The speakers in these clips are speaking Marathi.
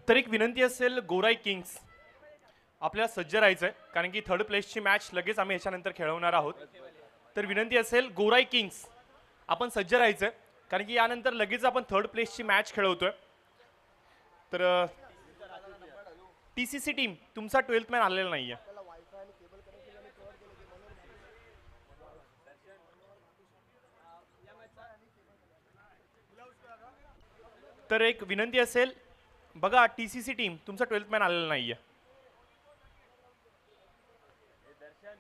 तर एक विनंती असेल गोराई किंग्स आपल्याला सज्ज राहायचं आहे कारण की थर्ड प्लेसची मॅच लगेच आम्ही याच्यानंतर खेळवणार आहोत. तर विनंती असेल गोराई किंग्स आपण सज्ज राहायचं आहे कारण की यानंतर लगेच आपण थर्ड प्लेसची मॅच खेळवतोय. तर TCC टीम तुमचा 12th मॅन आलेला नाहीये. तर एक विनंती असेल बघा TCC टीम तुमचा 12th मॅन आलेला नाहीये.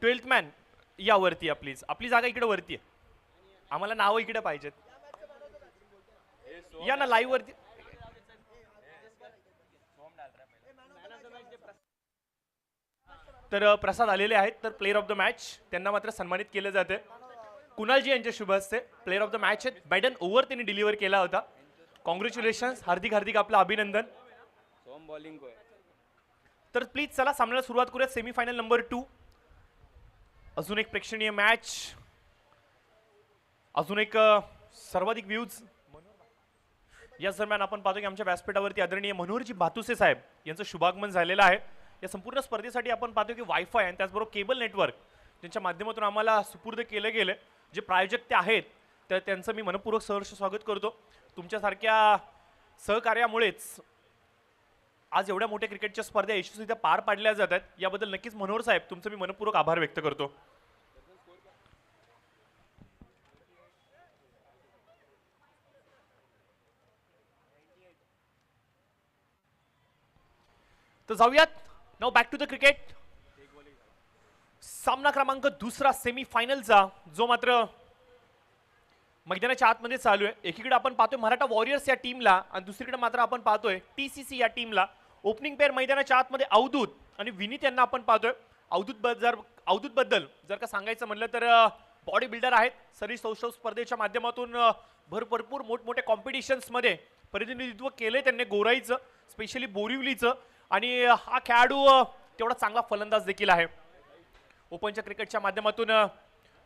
12th मॅन या वरती या प्लीज. आपली जागा इकडे वरती आहे. आम्हाला नाव इकडे पाहिजेत. या ना लाईव्ह वरती. तर प्रसाद आलेले आहेत तर प्लेअर ऑफ द मॅच त्यांना मात्र सन्मानित केलं जाते. कुणालजी यांच्या शुभ हस्ते प्लेअर ऑफ द मॅच आहेत. बॅडन ओव्हर त्यांनी डिलिव्हर केला होता. कॉंग्रॅच्युलेशन्स हार्दिक हार्दिक आपलं अभिनंदन. तर प्लीज चला सामन्याला सुरुवात करूया. Semifinal number 2. अजून एक प्रेक्षणीय मॅच. अजून एक सर्वाधिक व्ह्यूज. याच दरम्यान आपण पाहतो की आमच्या व्यासपीठावरती आदरणीय मनोहरजी भातुसे साहेब यांचं शुभागमन झालेलं आहे. या संपूर्ण स्पर्धेसाठी आपण पाहतो की वायफाय आणि त्याचबरोबर केबल नेटवर्क ज्यांच्या माध्यमातून आम्हाला सुपूर्द केलं गेलं जे प्रायोजक ते आहेत तर त्यांचं मी मनपूर्वक सहर्ष स्वागत करतो. तुमच्यासारख्या सहकार्यामुळेच आज एवढ्या मोठ्या क्रिकेटच्या स्पर्धा यशस्वीरित्या पार पाडल्या जातात. याबद्दल नक्कीच मनोहर साहेब तुमचं मी मनपूर्वक आभार व्यक्त करतो. तर जाऊयात now back to the cricket. सामना क्रमांक 2 सेमीफायनलचा जो मात्र मैदानाच्या आतमध्ये चालू आहे. एकीकडे आपण पाहतोय मराठा वॉरियर्स या टीमला आणि दुसरीकडे मात्र आपण पाहतोय TCC या टीमला. ओपनिंग पेअर मैदानाच्या आतमध्ये अवधूत आणि विनीत यांना आपण पाहतोय. अवधूत बद्दल जर का सांगायचं म्हणलं तर बॉडी बिल्डर आहेत. शरीर सौष्ठव स्पर्धेच्या माध्यमातून भरपूर मोठमोठ्या कॉम्पिटिशन्स मध्ये प्रतिनिधित्व केलंय त्यांनी गोराईचं स्पेशली बोरिवलीचं आणि हा खेळाडू तेवढा चांगला फलंदाज देखील आहे. ओपनच्या क्रिकेटच्या माध्यमातून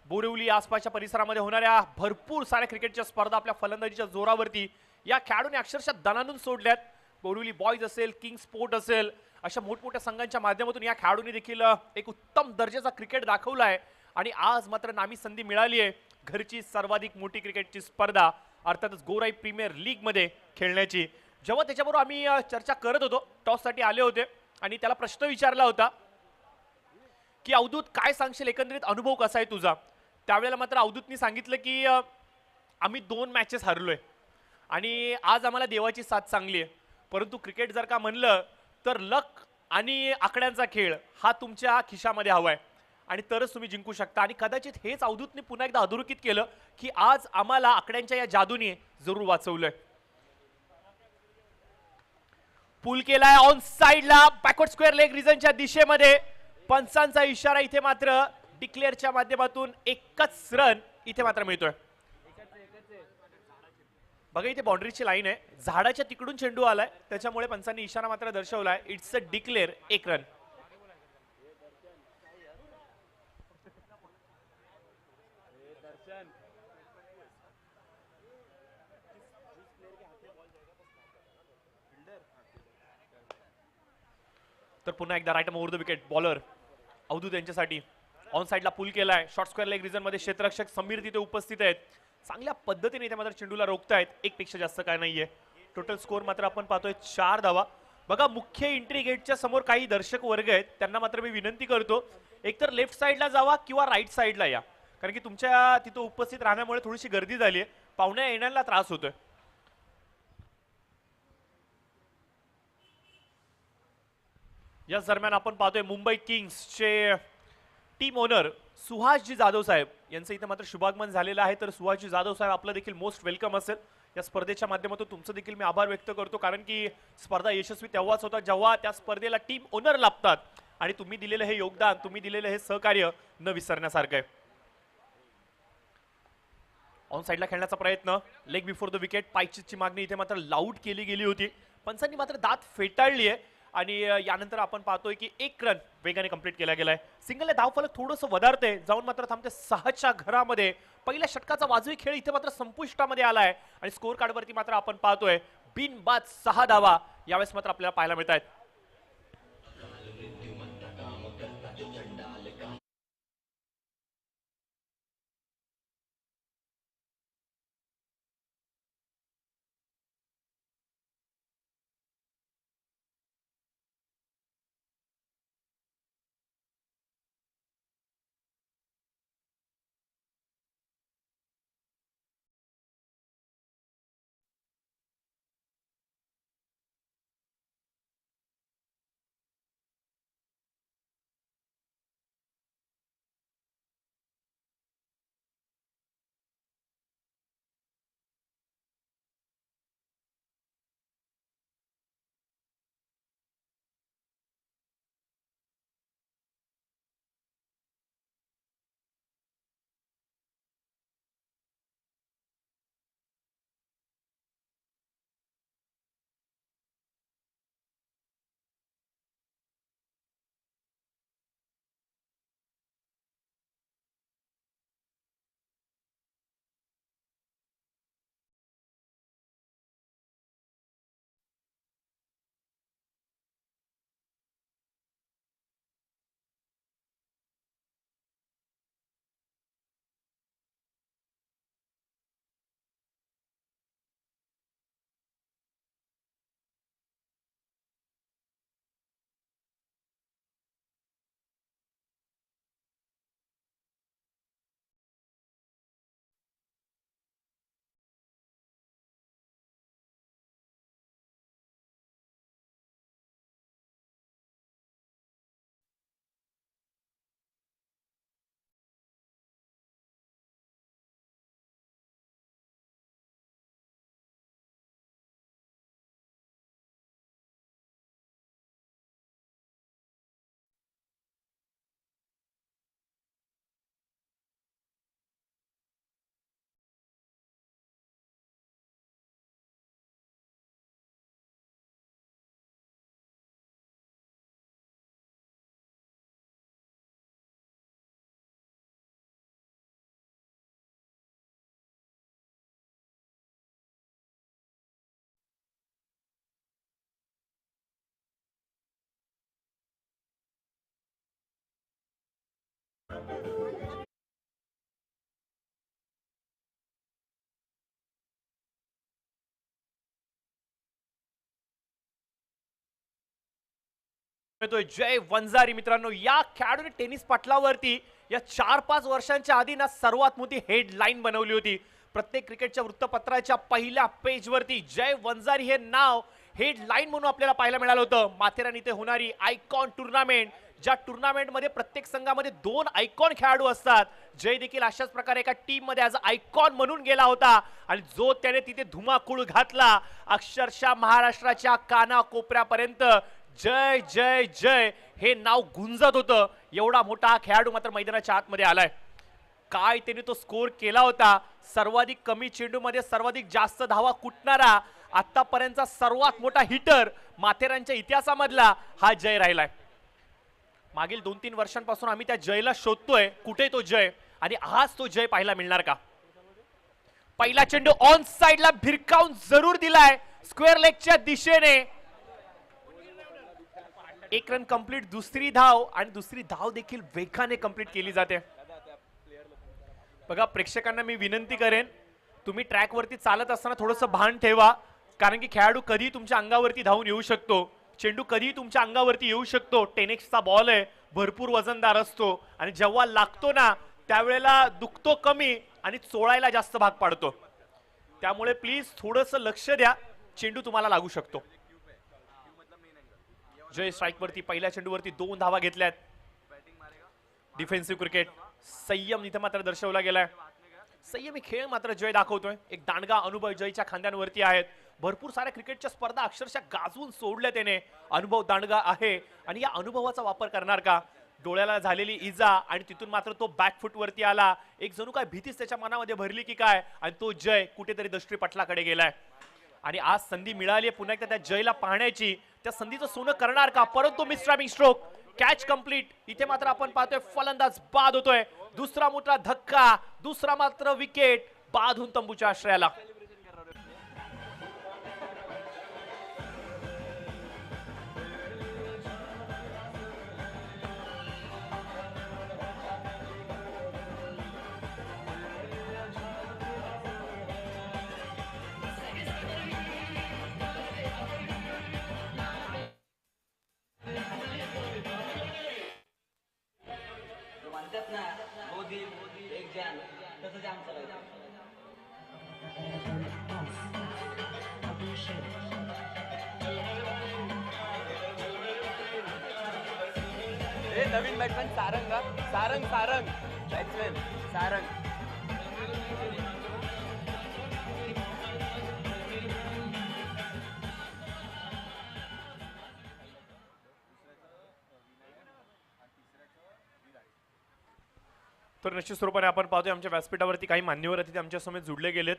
बोरिवली आसपासच्या परिसरामध्ये होणाऱ्या भरपूर साऱ्या क्रिकेटच्या स्पर्धा आपल्या फलंदाजीच्या जोरावरती या खेळाडूने अक्षरशः दणानून सोडल्यात. बोरिवली बॉयज असेल किंग स्पोर्ट असेल अशा मोठमोठ्या संघांच्या माध्यमातून या खेळाडूंनी देखील एक उत्तम दर्जाचा क्रिकेट दाखवला आहे आणि आज मात्र नामी संधी मिळाली आहे घरची सर्वाधिक मोठी क्रिकेटची स्पर्धा अर्थातच गोराई प्रीमियर लीग मध्ये खेळण्याची. जेव्हा त्याच्याबरोबर आम्ही चर्चा करत होतो टॉससाठी आले होते आणि त्याला प्रश्न विचारला होता की अवधूत काय सांगशील एकंदरीत अनुभव कसा आहे तुझा. त्यावेळेला मात्र अवधूतनी सांगितलं की आम्ही 2 मॅचेस हरलोय आणि आज आम्हाला देवाची साथ चांगली आहे परंतु क्रिकेट जर का म्हणलं तर लक आणि आकड्यांचा खेळ हा तुमच्या खिशामध्ये हवाय आणि तरच तुम्ही जिंकू शकता. आणि कदाचित हेच अवधूतने पुन्हा एकदा अधोरेखित केलं की आज आम्हाला आकड्यांच्या या जादूने जरूर वाचवलंय. पुल केलाय ऑन साइडला बॅकवर्ड स्क्वेअर लेग रिजनच्या दिशेमध्ये. पंचांचा इशारा इथे मात्र डिक्लेअरच्या माध्यमातून एकच रन इथे मात्र मिळतोय. बघा इथे बाउंड्रीची लाईन आहे. झाडाच्या तिकडून चेंडू आलाय त्याच्यामुळे पंचांनी इशारा मात्र दर्शवलाय. It's a declare 1 run. तर पुन्हा एकदा right over the wicket bowler Avdhoot यांच्यासाठी ऑन साइडला पुल केलाय. शॉर्ट स्क्वेअर लेग रिजन मध्ये क्षेत्ररक्षक समीर तिथे उपस्थित आहेत. चांगल्या पद्धतीने इथे मात्र चेंडूला रोखतायत. एक पेक्षा जास्त काय नाहीये. टोटल स्कोर मात्र आपण पाहतोय 4 धावा. बघा मुख्य एंट्री गेटच्या समोर काही दर्शक वर्ग आहेत त्यांना मात्र मी विनंती करतो एकतर लेफ्ट साइडला जावा किंवा राईट साइडला या कारण की तुमच्या तिथं उपस्थित राहण्यामुळे थोडीशी गर्दी झाली आहे. पाहुण्या येण्याला त्रास होतोय. याच दरम्यान आपण पाहतोय मुंबई किंग्सचे टीम ओनर सुहासजी जाधव साहेब यांचं इथे मात्र शुभागमन झालेलं आहे. तर सुहासजी जाधव साहेब आपलं देखील मोस्ट वेलकम असेल या स्पर्धेच्या माध्यमातून. तुमचं देखील मी आभार व्यक्त करतो कारण की स्पर्धा यशस्वी तेव्हाच होता जेव्हा त्या स्पर्धेला टीम ओनर लाभतात आणि तुम्ही दिलेलं हे योगदान तुम्ही दिलेलं हे सहकार्य न विसरण्यासारखं आहे. ऑन साइडला खेळण्याचा प्रयत्न लेग बिफोर द विकेट. पायचीची मागणी इथे मात्र लाऊड केली गेली होती. पंचांनी मात्र दात फेटाळली आहे आणि यानंतर आपण पाहतोय की 1 रन वेगाने कंप्लीट केला गेलाय. सिंगल धावफलक थोडंसं वधारते जाऊन मात्र थांबते 6च्या घरामध्ये. पहिल्या षटकाचा वाजवी खेळ इथे मात्र संपुष्टामध्ये आलाय आणि स्कोर कार्डवरती मात्र आपण पाहतोय बिनबाद 6 धावा यावेळेस मात्र आपल्याला पाहायला मिळत आहेत. जय वंजारी मित्रांनो, या खेळाडूने टेनिस पटलावरती या 4-5 वर्षांच्या आधी ना सर्वात मोठी हेडलाईन बनवली होती. प्रत्येक क्रिकेटच्या वृत्तपत्राच्या पहिल्या पेजवरती जय वंजारी हे नाव हेडलाईन म्हणून आपल्याला पाहायला मिळालं होतं. माथेरान इथे होणारी आयकॉन टुर्नामेंट, ज्या टुर्नामेंटमध्ये प्रत्येक संघामध्ये 2 आयकॉन खेळाडू असतात. जय देखील अशाच प्रकारे एका टीम मध्ये ॲज आयकॉन म्हणून गेला होता आणि जो त्याने तिथे धुमाकूळ घातला, अक्षरशः महाराष्ट्राच्या कानाकोपऱ्यापर्यंत जय जय जय हे नाव गुंजत होतं. एवढा मोठा खेळाडू मात्र मैदानाच्या आतमध्ये आलाय. काय त्याने तो स्कोर केला होता, सर्वाधिक कमी चेंडूमध्ये सर्वाधिक जास्त धावा कुटणारा आतापर्यंतचा सर्वात मोठा हिटर माथेरानच्या इतिहासामधला हा जय राहिलाय. मागील 2-3 वर्षांपासून आम्ही त्या जयला शोधतोय, कुठे तो जय, आणि आज तो जय पाहायला मिळणार का. पहिला चेंडू ऑन साइडला भिरकावून जरूर दिलाय स्क्वेअर लेगच्या दिशेने. एक रन कंप्लीट, दुसरी धाव, आणि दुसरी धाव देखील वेगाने कंप्लीट केली जाते. बघा प्रेक्षकांना मी विनंती करेन, तुम्ही ट्रॅक वरती चालत असताना थोडंसं भान ठेवा, कारण की खेळाडू कधी तुमच्या अंगावरती धावून येऊ शकतो, चेंडू कधी तुमच्या अंगावरती येऊ शकतो. टेनिसचा बॉल आहे, भरपूर वजनदार असतो, आणि जेव्हा लागतो ना त्यावेळेला दुखतो कमी आणि चोळायला जास्त भाग पाडतो. त्यामुळे प्लीज थोडंसं लक्ष द्या, चेंडू तुम्हाला लागू शकतो. जय स्ट्राइक वरती पहिल्या चेंडूवरती 2 धावा घेतल्यात. डिफेन्सिव्ह क्रिकेट, संयम इथे मात्र दर्शवला गेलाय. संयमी खेळ मात्र जय दाखवतोय. एक दांडगा अनुभव जयच्या खांद्यांवरती आहेत. भरपूर साऱ्या क्रिकेटच्या स्पर्धा अक्षरशः गाजवून सोडल्या त्याने. अनुभव दांडगा आहे आणि या अनुभवाचा वापर करणार का. डोळ्याला झालेली इजा आणि तिथून मात्र तो बॅकफुट वरती आला. एक जणू काय भीतीच त्याच्या मनामध्ये भरली की काय, आणि तो जय कुठेतरी दष्टी पटलाकडे गेलाय. आणि आज संधी मिळाली आहे पुन्हा एकदा त्या जयला पाहण्याची. त्या संधीचं सोनं करणार का, परंतु मिस्ट्रामिंग स्ट्रोक, कॅच कंप्लीट. इथे मात्र आपण पाहतोय फलंदाज बाद होतोय. दुसरा मोठा धक्का, दुसरा मात्र विकेट, बाद होऊन तंबूच्या आश्रयाला. हे नवीन बॅट्समॅन सारंग का? सारंग सारंग बॅट्समॅन सारंग. तर निश्चित स्वरूपाने आपण पाहतोय आमच्या व्यासपीठावरती काही मान्यवर अतिथी आमच्या समोर जुडले गेलेत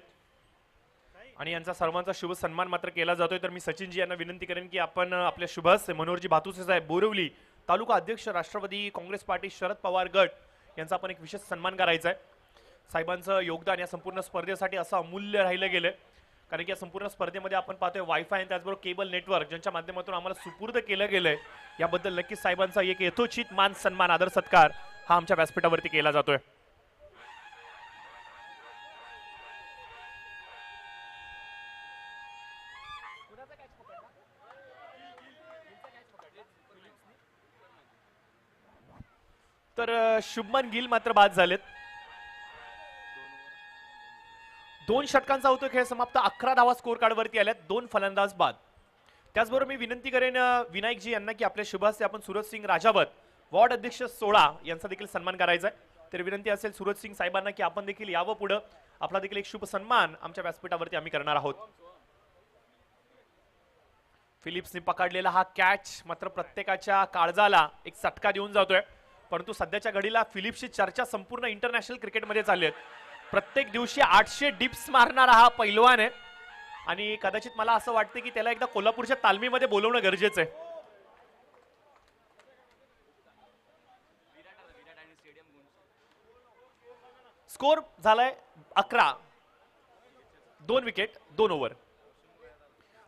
आणि यांचा सर्वांचा शुभ सन्मान मात्र केला जातोय. तर मी सचिनजी यांना विनंती करेन की आपण आपल्या शुभहस्ते मनोहरजी भातुसे साहेब बोरिवली तालुका अध्यक्ष राष्ट्रवादी काँग्रेस पार्टी शरद पवार गट यांचा आपण एक विशेष सन्मान करायचा आहे. साहेबांचं योगदान या संपूर्ण स्पर्धेसाठी असं अमूल्य राहिलं गेलं कारण की या संपूर्ण स्पर्धेमध्ये आपण पाहतोय वायफाय आणि त्याचबरोबर केबल नेटवर्क ज्यांच्या माध्यमातून आम्हाला सुपूर्द केलं गेलंय याबद्दल नक्कीच साहेबांचा एक यथोचित मान सन्मान आदर सत्कार हा आमच्या व्यासपीठावरती केला जातोय. तर शुभमन गिल मात्र बाद झालेत. 2 षटकांचा होतो खेळ समाप्त. 11 धावा स्कोर कार्डवरती आल्यात. 2 फलंदाज बाद. त्याचबरोबर मी विनंती करेन विनायकजी यांना की आपल्या शुभहस्ते आपण सूरज सिंग राजावत वॉर्ड अध्यक्ष 16 यांचा देखील सन्मान करायचा आहे. तर विनंती असेल सूरज सिंग साहेबांना की आपण देखील यावं पुढं. आपला देखील एक शुभ सन्मान आमच्या व्यासपीठावरती आम्ही करणार आहोत. फिलिप्सने पकडलेला हा कॅच मात्र प्रत्येकाच्या काळजाला एक चटका देऊन जातोय. परंतु सध्याच्या घडीला फिलिप्सची चर्चा संपूर्ण इंटरनॅशनल क्रिकेटमध्ये चालली आहे. प्रत्येक दिवशी 800 डिप्स मारणारा हा पैलवान आहे आणि कदाचित मला असं वाटतं की त्याला एकदा कोल्हापूरच्या तालमीमध्ये बोलवणं गरजेचं आहे. स्कोर झालाय 11. 2 विकेट 2 ओव्हर.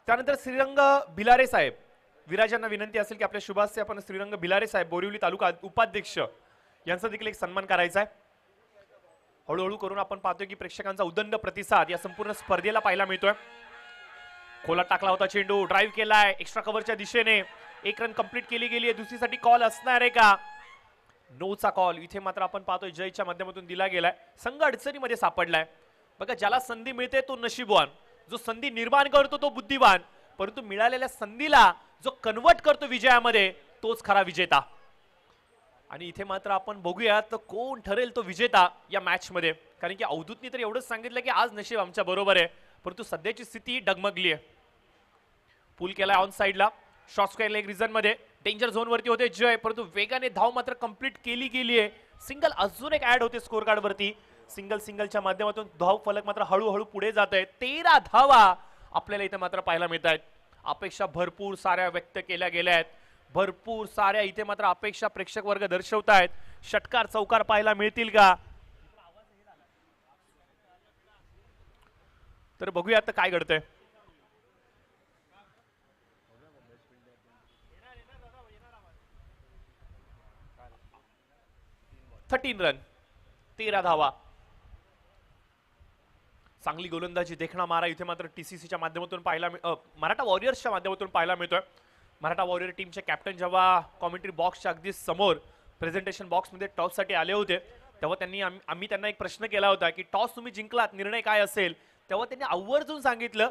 त्यानंतर श्रीरंग भिलारे साहेब विराजांना विनंती असेल की आपल्या शुभास्ते आपण श्रीरंग भिलारे साहेब बोरिवली तालुका उपाध्यक्ष यांचा देखील एक सन्मान करायचा आहे. हळूहळू करून आपण पाहतोय की प्रेक्षकांचा उदंड प्रतिसाद या संपूर्ण स्पर्धेला पाहायला मिळतोय. खोलात टाकला होता चेंडू, ड्राईव्ह केलाय एक्स्ट्रा कव्हरच्या दिशेने. 1 रन कंप्लीट केली गेली आहे. दुसरीसाठी कॉल असणार आहे का? नोचा कॉल इथे मात्र आपण पाहतोय जयच्या माध्यमातून दिला गेलाय. संघ अडचणीमध्ये सापडलाय. बघा ज्याला संधी मिळते तो नशीबवान, जो संधी निर्माण करतो तो बुद्धिवान, परंतु मिळालेल्या संधीला जो कन्वर्ट करतो विजयामध्ये तोच खरा विजेता. आणि इथे मात्र आपण बघूयात कोण ठरेल तो विजेता या मॅच मध्ये. कारण की अवधूतनी तर एवढंच सांगितलं की आज नशीब आमच्या बरोबर आहे, परंतु सध्याची स्थिती डगमगली आहे. पूल केलाय ऑन साइडला शॉर्ट स्क्वेअर लेग रिझन मध्ये. डेंजर झोन वरती होते जय, परंतु वेगाने धाव मात्र कंप्लीट केली गेली आहे. सिंगल अजून एक ऍड होते स्कोर कार्ड वरती. सिंगलच्या माध्यमातून धाव फलक मात्र हळूहळू पुढे जात आहे. 13 धावा आपल्याला इथे मात्र पाहायला मिळत आहेत. अपेक्षा भरपूर साऱ्या व्यक्त केल्या गेल्या आहेत. भरपूर साऱ्या इथे मात्र अपेक्षा प्रेक्षक वर्ग दर्शवतायत. षटकार चौकार पाहायला मिळतील का? तर बघूया आता काय घडतंय. 13 रन 13 धावा. चांगली गोलंदाजी देखणा मारा इथे मात्र टीसीसीच्या माध्यमातून पाहायला मराठा वॉरियर्सच्या माध्यमातून पाहायला मिळतोय. मराठा वॉरियर टीमचे कॅप्टन जेव्हा कॉमेंट्री बॉक्सच्या अगदी समोर प्रेझेंटेशन बॉक्समध्ये टॉससाठी आले होते तेव्हा त्यांनी आम्ही त्यांना एक प्रश्न केला होता की टॉस तुम्ही जिंकलात, निर्णय काय असेल? तेव्हा त्यांनी आवर्जून सांगितलं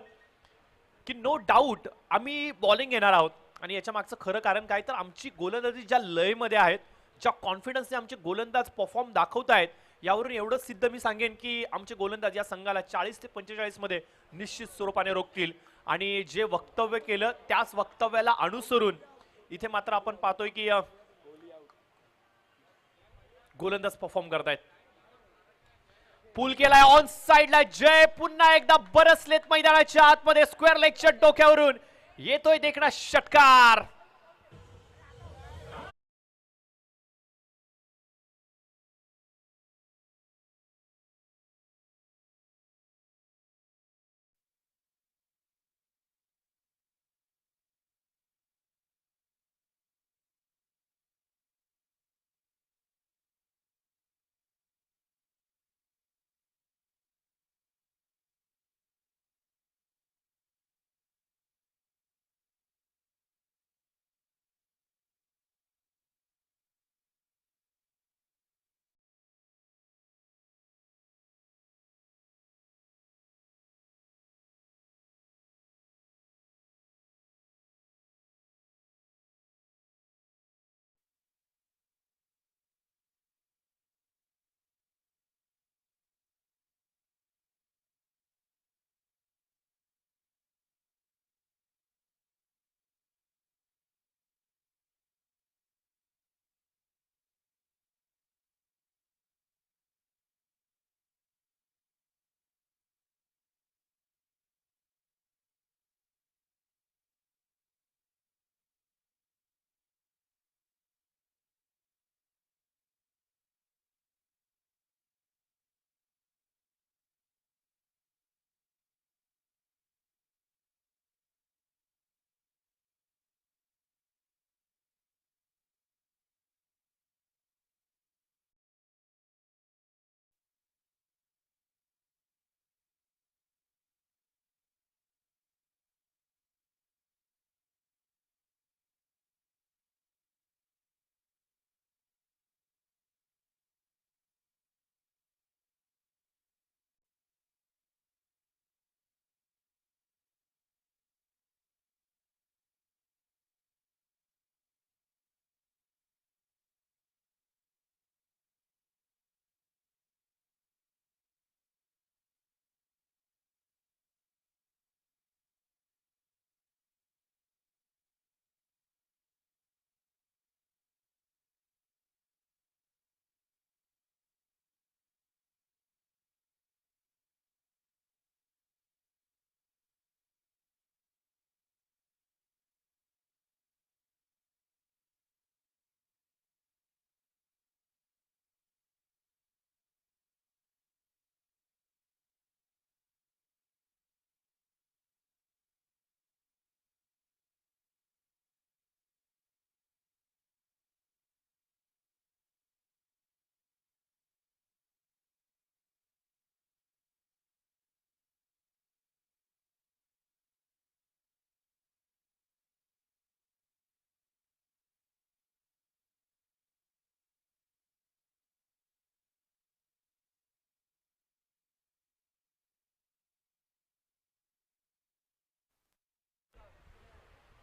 की नो डाऊट आम्ही बॉलिंग घेणार आहोत. आणि याच्या मागचं खरं कारण काय तर आमची गोलंदाजी ज्या लयमध्ये आहेत, ज्या कॉन्फिडन्सने आमचे गोलंदाज परफॉर्म दाखवतायत, यावरून एवढंच सिद्ध मी सांगेन की आमचे गोलंदाज या संघाला 40 ते 45 मध्ये निश्चित स्वरूपाने रोखतील. आणि जे वक्तव्य केलं त्याच वक्तव्याला अनुसरून इथे मात्र आपण पाहतोय की गोलंदाज परफॉर्म करतायत. पूल केलाय ऑन साइडला जय, पुन्हा एकदा बरसलेत मैदानाच्या आतमध्ये. स्क्वेअर लेगच्या डोक्यावरून येतोय देखणा षटकार.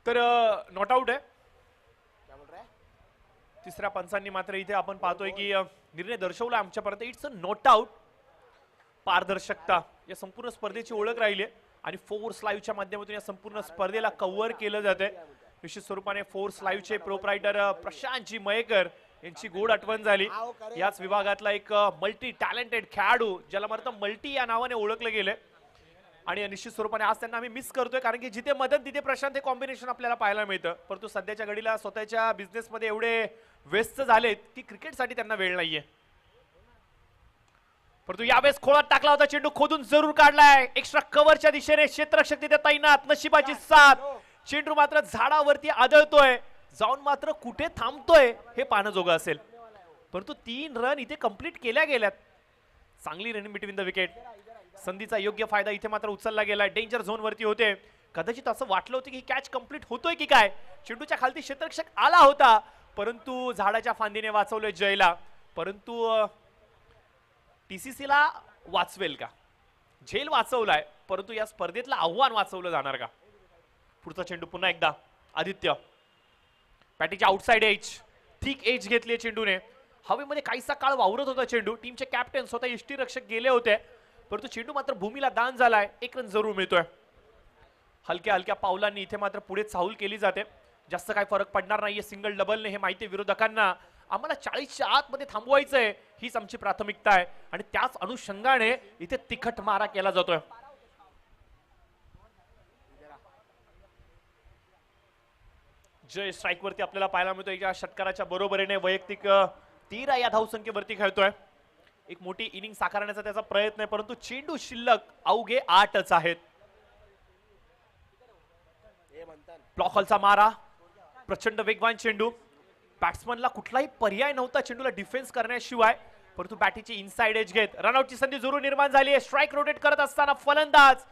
तर नॉट आउट आहे. तिसऱ्या पंचांनी मात्र इथे आपण पाहतोय की निर्णय दर्शवला आमच्यापर्यंत. It's a not out. पारदर्शकता या संपूर्ण स्पर्धेची ओळख राहिली आहे आणि फोर्स लाईव्हच्या माध्यमातून या संपूर्ण स्पर्धेला कव्हर केलं जात आहे. निश्चित स्वरूपाने फोर्स लाईव्हचे प्रोप्रायटर प्रशांतजी मयेकर यांची गोड आठवण झाली. याच विभागातला एक मल्टी टॅलेंटेड खेळाडू ज्याला म्हणतात मल्टी या नावाने ओळखलं गेलंय आणि निश्चित स्वरूपाने आज त्यांना आम्ही मिस करतोय, कारण की जिथे मदन तिथे प्रशांत हे कॉम्बिनेशन आपल्याला पाहायला मिळतं. परंतु सध्याच्या घडीला स्वतःच्या बिझनेसमध्ये एवढे व्यस्त झालेत की क्रिकेटसाठी त्यांना वेळ नाहीये. परंतु यावेळेस खोळात टाकला होता चेंडू, खोदून जरूर काढलाय. एक्स्ट्रा कव्हरच्या दिशेने क्षेत्ररक्षक तिथे तैनात. नशिबाची साथ. चेंडू मात्र झाडावरती आदळतोय, जाऊन मात्र कुठे थांबतोय हे पाहणं असेल. परंतु 3 रन इथे कंप्लीट केल्या गेल्यात. चांगली रन बिटवीन द विकेट. संधीचा योग्य फायदा इथे मात्र उचलला गेला. डेंजर झोन वरती होते. कदाचित असं वाटलं होतं की कॅच कंप्लीट होतोय की काय. चेंडूच्या खालती क्षेत्ररक्षक आला होता, परंतु झाडाच्या फांदीने वाचवले जयला. परंतु टीसीसीला वाचवेल का? झेल वाचवलाय, परंतु या स्पर्धेतलं आव्हान वाचवलं जाणार का? पुढचा चेंडू पुन्हा एकदा आदित्य. पॅटीच्या आउटसाइड एज, थिक एज घेतली चेंडूने. हवेमध्ये काहीसा काळ वावरत होता चेंडू. टीमचे कॅप्टन स्वतः यष्टीरक्षक गेले होते, परंतु चेंडू मात्र भूमीला दान झालाय. 1 रन जरूर मिळतोय. हलक्या हलक्या पावलांनी इथे मात्र पुढे चाहूल केली जाते. जास्त काय फरक पडणार नाहीये सिंगल डबलने, हे माहिती विरोधकांना. आम्हाला 40च्या आतमध्ये थांबवायचंय, हीच आमची प्राथमिकता आहे आणि त्याच अनुषंगाने इथे तिखट मारा केला जातोय. जय स्ट्राइक वरती आपल्याला पाहायला मिळतोय. या षटकाराच्या बरोबरीने वैयक्तिक 13 या धावसंख्येवरती खेळतोय. एक मोठी इनिंग साकारण्याचा त्याचा प्रयत्न आहे, परंतु चेंडू शिल्लक अवघे 8च आहेत. ब्लॉकहॉलचा मारा, प्रचंड वेगवान चेंडू. बॅट्समनला कुठलाही पर्याय नव्हता चेंडूला डिफेन्स करण्याशिवाय, परंतु बॅटीची इनसाइड एज घेत रनआउटची संधी जरूर निर्माण झाली आहे. स्ट्राइक रोटेट करत असताना फलंदाज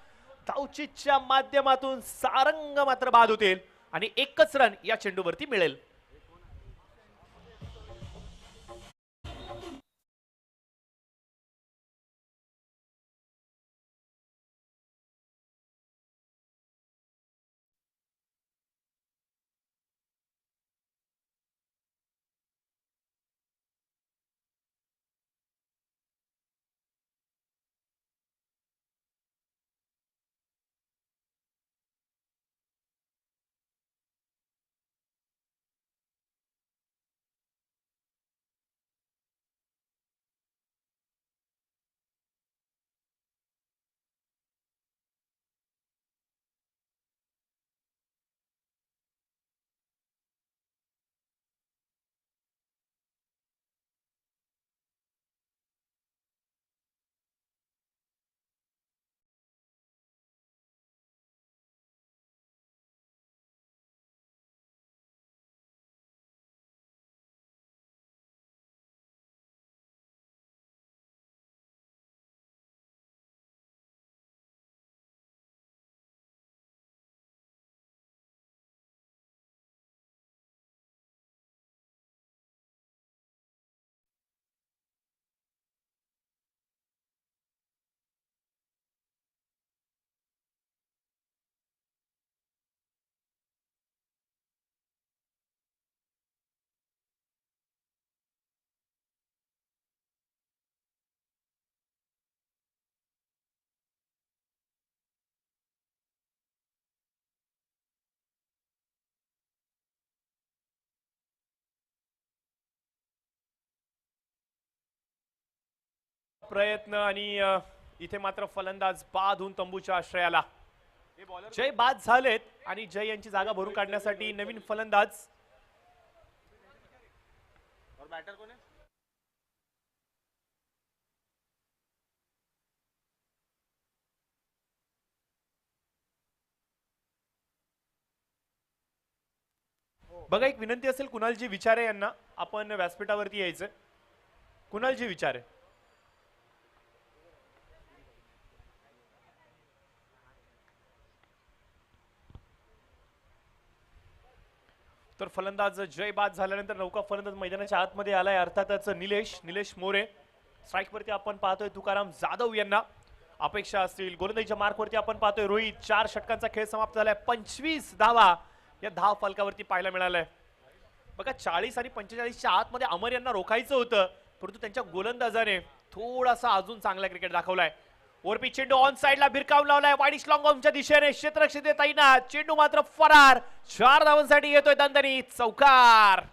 धावचीच्या माध्यमातून सारंग मात्र बाद होतील आणि 1च रन या चेंडूवरती मिळेल. प्रयत्न आणि इथे मात्र फलंदाज बाद होऊन तंबूच्या आश्रयाला. जय बाद झालेत आणि जय यांची जागा भरून काढण्यासाठी नवीन फलंदाज. बैटर कोण आहे? बघा, एक विनंती असेल कुणालजी विचारे यांना, आपण व्यासपीठावरती यायचं. कुणालजी विचारे. तर फलंदाज जय बाद झाल्यानंतर नौका फलंदाज मैदानाच्या आतमध्ये आलाय, अर्थातच निलेश मोरे. स्ट्राइक वरती आपण पाहतोय तुकाराम जाधव यांना. अपेक्षा असतील गोलंदाजीच्या मार्कवरती आपण पाहतोय रोहित. 4 षटकांचा खेळ समाप्त झालाय. 25 धावा या 10 फलकावरती पाहायला मिळालंय. बघा 40 आणि 45च्या आतमध्ये अमर यांना रोखायचं होतं, परंतु त्यांच्या गोलंदाजाने थोडासा अजून चांगला क्रिकेट दाखवलाय. वरपी चेंडू ऑन साइडला भिरकावून लावलाय वाईडिश लॉंग ऑनच्या दिशेने क्षेत्ररक्षक तैनात. चेंडू मात्र फरार. 4 धावांसाठी येतोय दणदणीत चौकार.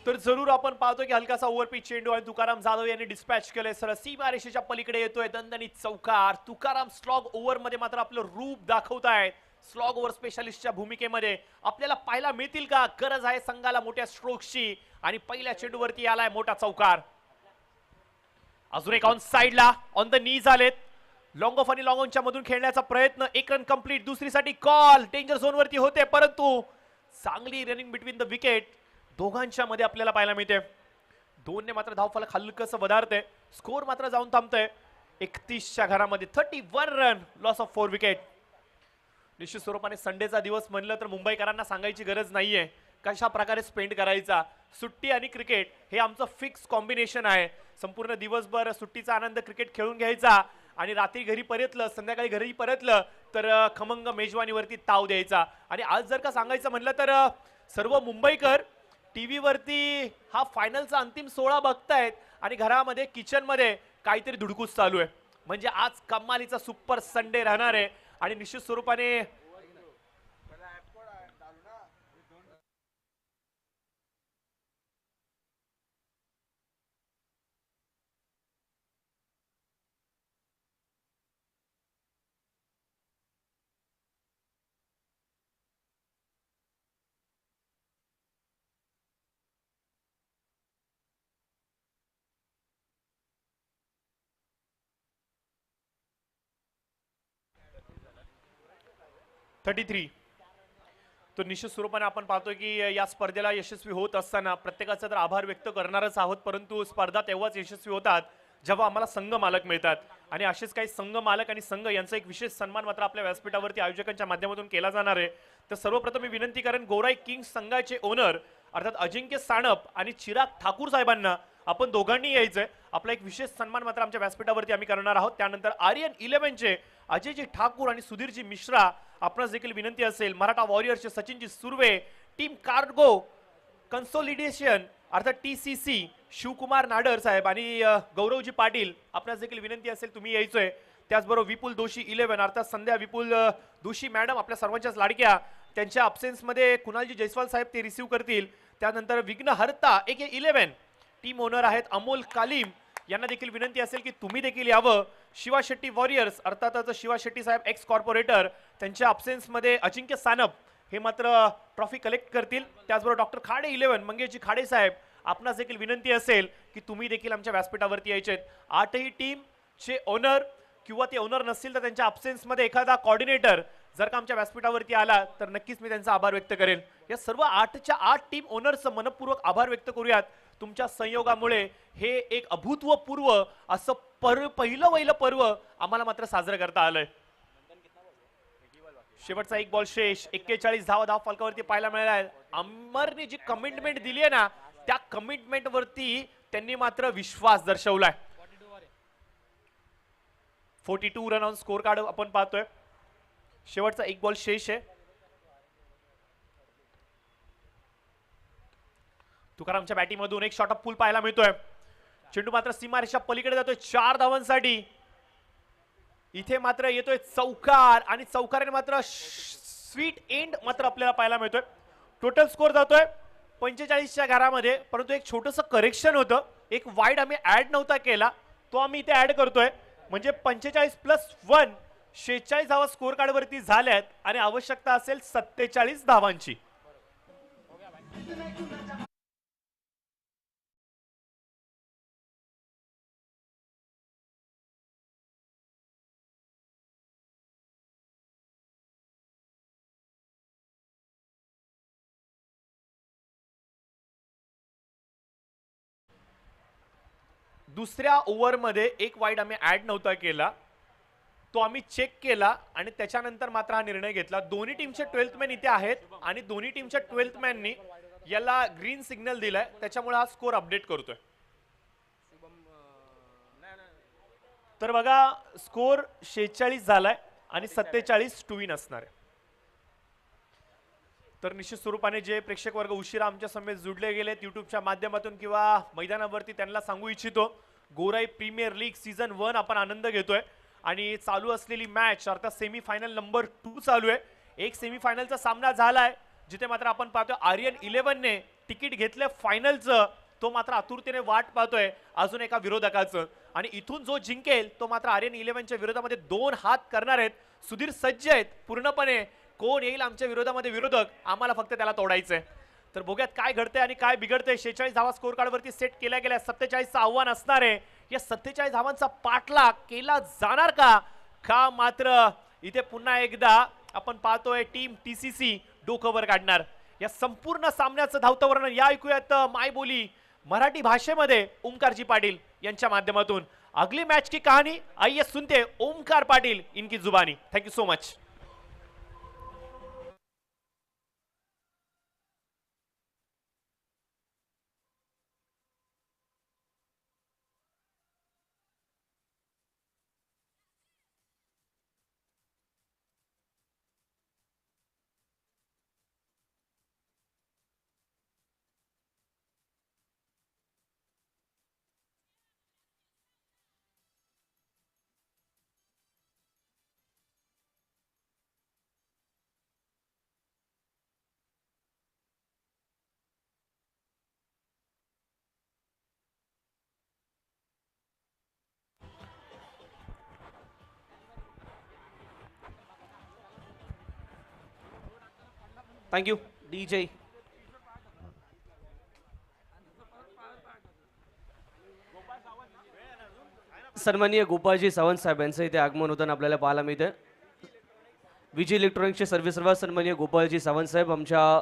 तर जरूर आपण पाहतो की हलकासा ओव्हरपिच चेंडू आणि तुकाराम जाधव यांनी डिस्पॅच केलंय. सरळ सीमा रेषेच्या पलीकडे येतोय दणदणीत चौकार. तुकाराम स्लॉग ओव्हर मध्ये मात्र आपलं रूप दाखवतायत. स्लॉग ओव्हर स्पेशालिस्टच्या भूमिकेमध्ये आपल्याला पाहायला मिळतील का? गरज आहे संघाला मोठ्या स्ट्रोक्सची आणि पहिल्या चेंडूवरती आलाय मोठा चौकार. अजून एक ऑन साइडला ऑन द नी झालेत. लॉंग ऑफ आणि लॉंग ऑनच्या मधून खेळण्याचा प्रयत्न. एक रन कंप्लीट. दुसरीसाठी कॉल डेंजर झोन वरती होते, परंतु चांगली रनिंग बिटवीन द विकेट दोघांच्या मध्ये आपल्याला पाहायला मिळते. 2 ने मात्र धावफलक हलकस वधारते. स्कोर मात्र जाऊन थांबतोय 31च्या घरामध्ये. 31 रन लॉस ऑफ 4 विकेट. निश्चित स्वरूपाने संडेचा दिवस म्हणलं तर मुंबईकरांना सांगायची गरज नाहीये कशा प्रकारे स्पेंड करायचा. सुट्टी आणि क्रिकेट हे आमचं फिक्स कॉम्बिनेशन आहे. संपूर्ण दिवसभर सुट्टीचा आनंद क्रिकेट खेळून घ्यायचा आणि रात्री घरी परतलं, संध्याकाळी घरी परतलं तर खमंग मेजवानीवरती ताव द्यायचा. आणि आज जर का सांगायचं म्हणलं तर सर्व मुंबईकर टीव्ही वरती हा फायनलचा अंतिम सोहळा बघतायत आणि घरामध्ये किचन मध्ये काहीतरी धुडकूस चालू आहे. म्हणजे आज कमालीचा सुपर संडे राहणार आहे. आणि निश्चित स्वरूपाने थर्टी थ्री. तर निश्चित स्वरूपाने आपण पाहतोय की या स्पर्धेला यशस्वी होत असताना प्रत्येकाचा तर आभार व्यक्त करणारच आहोत, परंतु स्पर्धा तेव्हाच यशस्वी होतात जेव्हा आम्हाला संघ मालक मिळतात. आणि असेच काही संघ मालक आणि संघ यांचा एक विशेष सन्मान मात्र आपल्या व्यासपीठावरती आयोजकांच्या माध्यमातून केला जाणार आहे. तर सर्वप्रथम मी विनंती करेन गोराई किंग्स संघाचे ओनर अर्थात अजिंक्य सानप आणि चिराग ठाकूर साहेबांना आपण दोघांनी यायचंय. आपला एक विशेष सन्मान मात्र आमच्या व्यासपीठावरती आम्ही करणार आहोत. त्यानंतर आर्यन 11चे अजयजी ठाकूर आणि सुधीरजी मिश्रा आपणास देखील विनंती असेल. मराठा वॉरियर्सचे सचिनजी सुर्वे, टीम कार्गो कन्सोलिडेशन अर्थात TCC शिवकुमार नाडर साहेब आणि गौरवजी पाटील आपणास देखील विनंती असेल तुम्ही यायचोय. त्याचबरोबर विपुल दोशी 11 अर्थात संध्या विपुल दोशी मॅडम आपल्या सर्वांच्याच लाडक्या, त्यांच्या अब्सेन्स मध्ये कुणालजी जयस्वाल साहेब ते रिसीव्ह करतील. त्यानंतर विघ्नहर्ता AK11 टीम ओनर आहेत अमोल कालीम, यांना देखील विनंती असेल की तुम्ही देखील यावं. शिवा शेट्टी वॉरियर्स अर्थातच शिवा शेट्टी साहेब एक्स कॉर्पोरेटर, त्यांच्या अब्सेन्स मध्ये अजिंक्य सानप हे मात्र ट्रॉफी कलेक्ट करतील. त्याचबरोबर डॉक्टर खाडे 11 मंगेशजी खाडे साहेब आपणास देखील विनंती असेल की तुम्ही देखील आमच्या व्यासपीठावरती यायचे. 8ही टीमचे ओनर किंवा ते ओनर नसतील तर त्यांच्या अब्सेन्स मध्ये एखादा कॉर्डिनेटर जर का आमच्या व्यासपीठावरती आला तर नक्कीच मी त्यांचा आभार व्यक्त करेन. या सर्व 8च्या 8 टीम ओनर्सचं मनपूर्वक आभार व्यक्त करूयात. तुमच्या संयोगामुळे हे एक अभूतपूर्व असं पहिलं पर्व आम्हाला मात्र साजरं करता आलंय. शेवटचा एक बॉल शेष. 41 धाव फलकावरती पाहायला मिळाला. अमरने जी कमिटमेंट दिली आहे ना त्या कमिटमेंट वरती त्यांनी मात्र विश्वास दर्शवलाय. 42 रन ऑन स्कोर कार्ड आपण पाहतोय. शेवटचा एक बॉल शेष आहे. तुकारामच्या बॅटिंग मधून एक शॉट ऑफ पूल पाहायला मिळतोय. चेंडू मात्र सीमारेषा पलीकडे जातोय 4 धावांसाठी. इथे मात्र येतोय चौकार आणि चौकाराने मात्र स्वीट एंड मात्र आपल्याला पाहायला मिळतोय. टोटल स्कोर जातोय 45च्या घरामध्ये, परंतु एक छोटंसं करेक्शन होतं. एक वाईड आम्ही ऍड नव्हता केला, तो आम्ही इथे ऍड करतोय. म्हणजे 45+1 46 धावा स्कोर कार्ड वरती झाल्यात आणि आवश्यकता असेल 47 धावांची. दुसऱ्या ओव्हरमध्ये एक वाईड आम्ही ऍड नव्हता केला, तो आम्ही चेक केला आणि त्याच्यानंतर मात्र हा निर्णय घेतला. दोन्ही टीमचे 12th मॅन इथे आहेत आणि दोन्ही टीमच्या 12th मॅननी याला ग्रीन सिग्नल दिलाय, त्याच्यामुळे हा स्कोर अपडेट करतोय. तर बघा स्कोर 46 झालाय आणि 47 टू विन असणार आहे. तर निश्चित स्वरूपाने जे प्रेक्षक वर्ग उशिरा आमच्या समेत जुडले गेलेत युट्यूबच्या माध्यमातून किंवा मैदानावरती, त्यांना सांगू इच्छितो गोराई प्रीमियर लीग सीझन 1 आपण आनंद घेतोय आणि चालू असलेली मॅच अर्थात सेमीफायनल नंबर 2 चालू आहे. एक सेमीफायनलचा सामना झालाय जिथे मात्र आपण पाहतोय आर्यन 11ने तिकीट घेतलंय फायनलचं, तो मात्र आतुरतेने वाट पाहतोय अजून एका विरोधकाचं आणि इथून जो जिंकेल तो मात्र आर्यन 11च्या विरोधामध्ये 2 हात करणार आहेत. सुधीर सज्ज आहेत पूर्णपणे, कोण येईल आमच्या विरोधामध्ये विरोधक, आम्हाला फक्त त्याला तोडायचंय. तर बघूयात काय घडतंय आणि काय बिघडतंय. 46 धावा स्कोर कार्ड वरती सेट केल्या गेल्या. 47चं आव्हान असणार आहे. या 47 धावांचा पाठलाग केला जाणार का मात्र इथे पुन्हा एकदा आपण पाहतोय टीम TCC डोकं काढणार. या संपूर्ण सामन्याचं धावतं वर्णन या ऐकूयात मायबोली मराठी भाषेमध्ये ओमकारजी पाटील यांच्या माध्यमातून. अगली मैच की कहानी आइए सुनते ओमकार पाटिल इनकी जुबानी. Thank you so much. Thank you DJ. सन्माननीय गोपाळजी सावंत साहेब यांचं इथे आगमन होताना आपल्याला पाहायला मिळतं. विजय इलेक्ट्रॉनिक्सचे सर्वेसर्वा सन्माननीय गोपाळजी सावंत साहेब आमच्या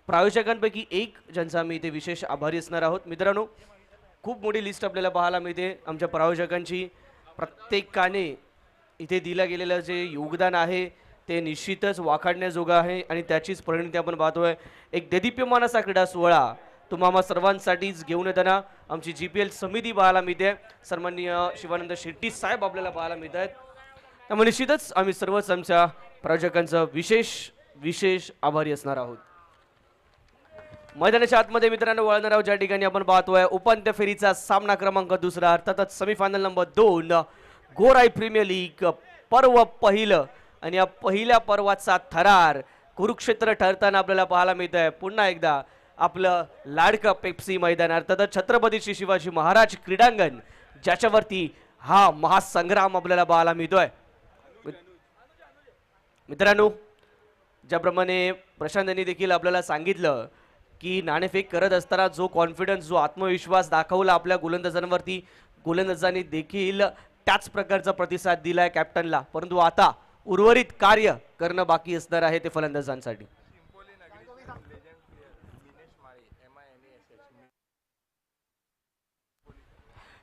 प्रायोजकांपैकी एक, ज्यांचा आम्ही इथे विशेष आभारी असणार आहोत. मित्रांनो, खूप मोठी लिस्ट आपल्याला पाहायला मिळते आमच्या प्रायोजकांची. प्रत्येकाने इथे दिलं गेलेलं जे योगदान आहे ते निश्चितच वाखाणण्याजोगं आहे आणि त्याचीच परिणती आपण पाहतोय. एक देदीप्यमान असा क्रीडा सोहळा तुम्हा सर्वांसाठीच घेऊन येताना आमची GPL समिती पाहायला मिळते. सन्माननीय शिवानंद शेट्टी साहेब आपल्याला पाहायला मिळत आहेत. त्यामुळे निश्चितच आम्ही सर्वच आमच्या प्रायोजकांचं विशेष आभारी असणार आहोत. मैदानाच्या आतमध्ये मित्रांनो वळणार आहोत, ज्या ठिकाणी आपण पाहतोय उपांत्य फेरीचा सामना क्रमांक 2 अर्थातच सेमीफायनल नंबर 2 गोराई प्रीमियर लीग पर्व पहिलं आणि या पहिल्या पर्वाचा थरार कुरुक्षेत्र ठरताना आपल्याला पाहायला मिळत आहे. पुन्हा एकदा आपलं लाडकं पेप्सी मैदान अर्थातच छत्रपती श्री शिवाजी महाराज क्रीडांगण, ज्याच्यावरती हा महासंग्राम आपल्याला पाहायला मिळतोय. मित्रांनो, ज्याप्रमाणे प्रशांत यांनी देखील आपल्याला सांगितलं की नाणेफेक करत असताना जो कॉन्फिडन्स, जो आत्मविश्वास दाखवला आपल्या गोलंदाजांवरती, गोलंदाजांनी देखील त्याच प्रकारचा प्रतिसाद दिलाय कॅप्टनला. परंतु आता उर्वरित कार्य करणं बाकी असणार आहे ते फलंदाजांसाठी.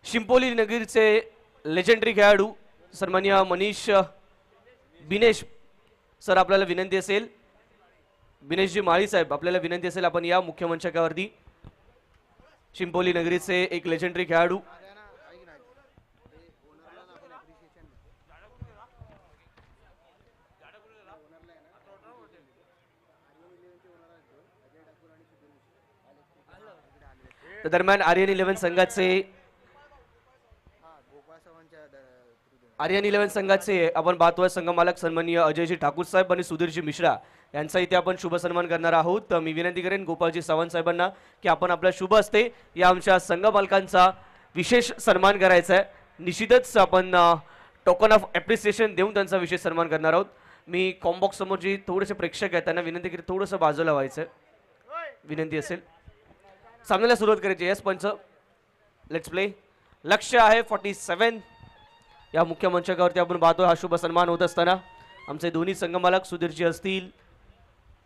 शिंपोली नगरीचे लेजेंडरी खेळाडू सन्माननीय मनीष बिनेश सर, आपल्याला विनंती असेल, बिनेशजी माळी साहेब आपल्याला विनंती असेल आपण या मुख्य मंचकावरती. शिंपोली नगरीचे एक लेजेंडरी खेळाडू दरम्यान आर्यन 11 संघाचे आपण पाहतोय संघमालक सन्माननीय अजयजी ठाकूर साहेब आणि सुधीरजी मिश्रा यांचा इथे आपण शुभ सन्मान करणार आहोत. मी विनंती करेन गोपाळजी सावंत साहेबांना की आपण आपल्या शुभ हस्ते या आमच्या संघमालकांचा विशेष सन्मान करायचा आहे. निश्चितच आपण टोकन ऑफ ॲप्रिसिएशन देऊन त्यांचा विशेष सन्मान करणार आहोत. मी कॉम्बॉक्स समोर जी थोडेसे प्रेक्षक आहेत त्यांना विनंती करेन थोडंसं बाजूला व्हायचं विनंती असेल. सामन्याला सुरुवात करायची. येस पंच, लेट्स प्ले. लक्ष्य आहे 47. या मुख्य मंचकावरती आपण पाहतो हा शुभ सन्मान होत असताना आमचे दोन्ही संघमालक सुधीरजी असतील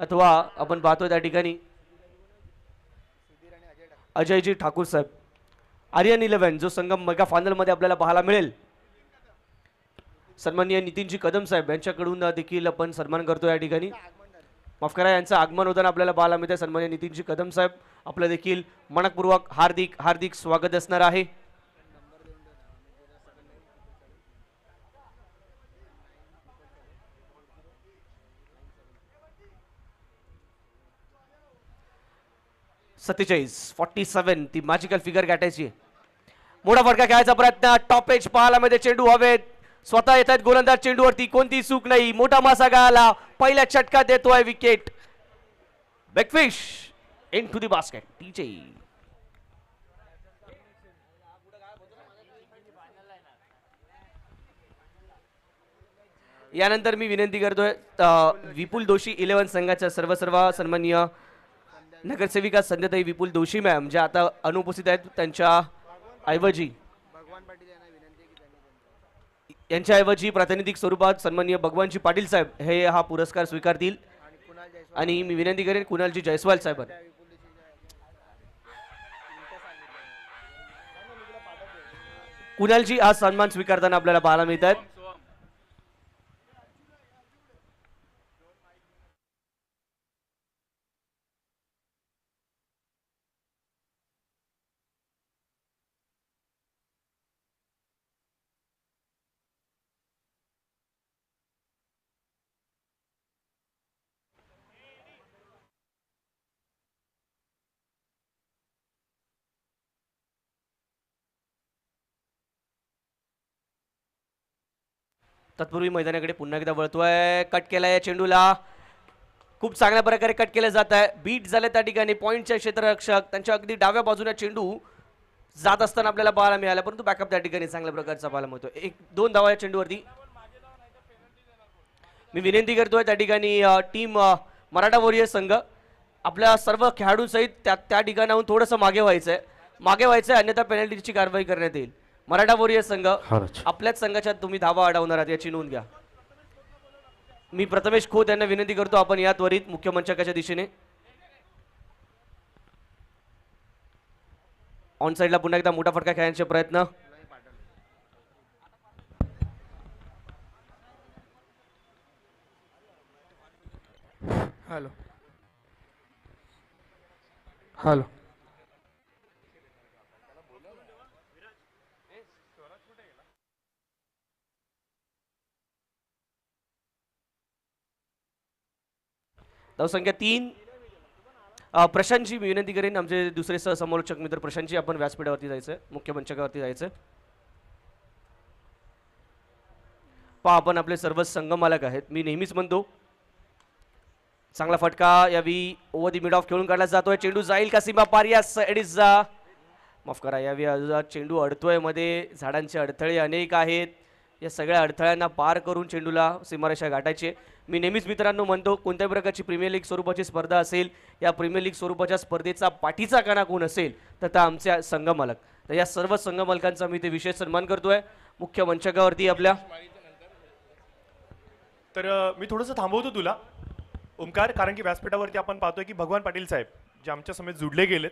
अथवा आपण पाहतो त्या ठिकाणी अजयजी ठाकूर साहेब. आर्यन 11 जो संघ मेगा फायनल मध्ये आपल्याला पाहायला मिळेल. सन्माननीय नितीनजी कदम साहेब यांच्याकडून देखील आपण सन्मान करतो या ठिकाणी. माफ करा, यांचं आगमन होताना आपल्याला पाहायला मिळते. सन्माननीय नितीनजी कदम साहेब आपलं देखील मनपूर्वक हार्दिक हार्दिक स्वागत असणार आहे. सत्तेचाळीस 47 ती मॅजिकल फिगर गाठायची. मोठा फटका खेळायचा प्रयत्न, टॉप एज पाहायला मिळते. चेंडू हवेत, स्वतः येत आहेत गोलंदाज. चेंडूवरती कोणती चूक नाही. मोठा मासा गाळाला, पहिल्या षटकात देतोय विकेट. बॅकफिश इन टू दी बास्केट. टीचे यानंतर मी विनंती करतोय विपुल दोशी 11 संघाच्या सर्व सन्माननीय नगरसेविका संध्याताई विपुल दोशी मॅम ज्या आता अनुपस्थित आहेत, त्यांच्या ऐवजी यांच्याऐवजी प्रातिनिधिक स्वरूपात सन्माननीय भगवानजी पाटील साहेब हे हा पुरस्कार स्वीकारतील. आणि मी विनंती करेन कुणालजी जयस्वाल साहेब कुणालजी आज सन्मान स्वीकारताना आपल्याला पाहायला मिळत आहेत. तत्पूर्वी मैदानाकडे पुन्हा एकदा वळतोय. कट केलाय या चेंडूला, खूप चांगल्या प्रकारे कट केलं जात आहे. बीट झाले त्या ठिकाणी पॉईंटच्या क्षेत्ररक्षक त्यांच्या अगदी डाव्या बाजूने चेंडू जात असताना आपल्याला पाहायला मिळाला, परंतु बॅकअप त्या ठिकाणी चांगल्या प्रकारचा पाहायला मिळतो. 1-2 धावा या चेंडूवरती. मी विनंती करतोय त्या ठिकाणी टीम मराठा वॉरियर संघ आपल्या सर्व खेळाडूंसहित त्या ठिकाणाहून थोडंसं मागे व्हायचंय, अन्यथा पेनल्टीची कारवाई करण्यात येईल. मराठा वॉरियर संघ आपल्याच संघाच्या तुम्ही धावा अडवणार आहात याची नोंद घ्या. मी प्रथमेश खोत यांना विनंती करतो आपण या त्वरित मुख्य मंचकाच्या दिशेने. ऑन साइडला पुन्हा एकदा मोठा फटका खेळण्याचे प्रयत्न. हॅलो हॅलो धावसंख्या 3. प्रशांतजी मी विनंती करेन आमचे दुसरे सहसमालोचक मित्र प्रशांतजी आपण व्यासपीठावरती जायचं, मुख्य मंचकावरती जायचं. पहा आपण आपले सर्व संघ मालक आहेत. मी नेहमीच म्हणतो चांगला फटका यावी ओव्हर दी मिड ऑफ खेळून काढला जातोय. चेंडू जाईल का सीमा पार? यास इट इज माफ करा, यावी चेंडू अडतोय मध्ये. झाडांचे अडथळे अनेक आहेत, या सगळ्या अडथळ्यांना पार करून चेंडूला सीमारेषा गाठायची. मी नेहमीच मित्रांनो म्हणतो कोणत्याही प्रकारची प्रीमियर लीग स्वरूपाची स्पर्धा असेल, या प्रीमियर लीग स्वरूपाच्या स्पर्धेचा पाठीचा कणा कोण असेल तर आमच्या संघ मालक. तर या सर्व संघ मालकांचा मी ते विशेष सन्मान करतोय मुख्य मंचकावरती आपल्या. तर मी थोडंसं थांबवतो तुला ओमकार, कारण की व्यासपीठावरती आपण पाहतोय की भगवान पाटील साहेब जे आमच्या समेत जुडले गेलेत,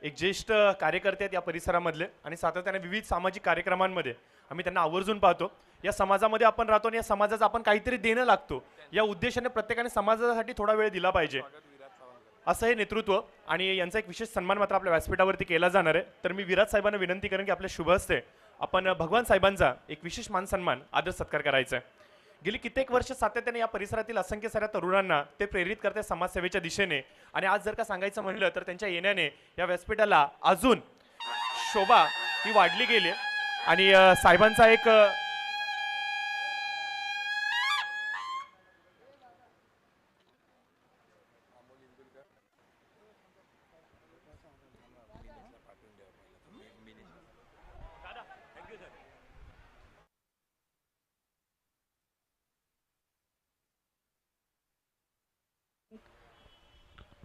एक ज्येष्ठ कार्यकर्ते आहेत या परिसरामधले आणि सातत्याने विविध सामाजिक कार्यक्रमांमध्ये आम्ही त्यांना आवर्जून पाहतो. या समाजामध्ये आपण राहतो आणि या समाजाचं आपण काहीतरी देणं लागतो, या उद्देशाने प्रत्येकाने समाजासाठी थोडा वेळ दिला पाहिजे, असं हे नेतृत्व. आणि यांचा एक विशेष सन्मान मात्र आपल्या व्यासपीठावरती केला जाणार आहे. तर मी विराज साहेबांना विनंती करेन की आपल्या शुभ हस्ते आपण भगवान साहेबांचा एक विशेष मान सन्मान आदर सत्कार करायचा आहे. गेली कित्येक वर्ष सातत्याने या परिसरातील असंख्य साऱ्या तरुणांना ते प्रेरित करते समाजसेवेच्या दिशेने. आणि आज जर का सांगायचं म्हणलं तर त्यांच्या येण्याने या व्यासपीठाला अजून शोभा ही वाढली गेली. आणि साहेबांचा एक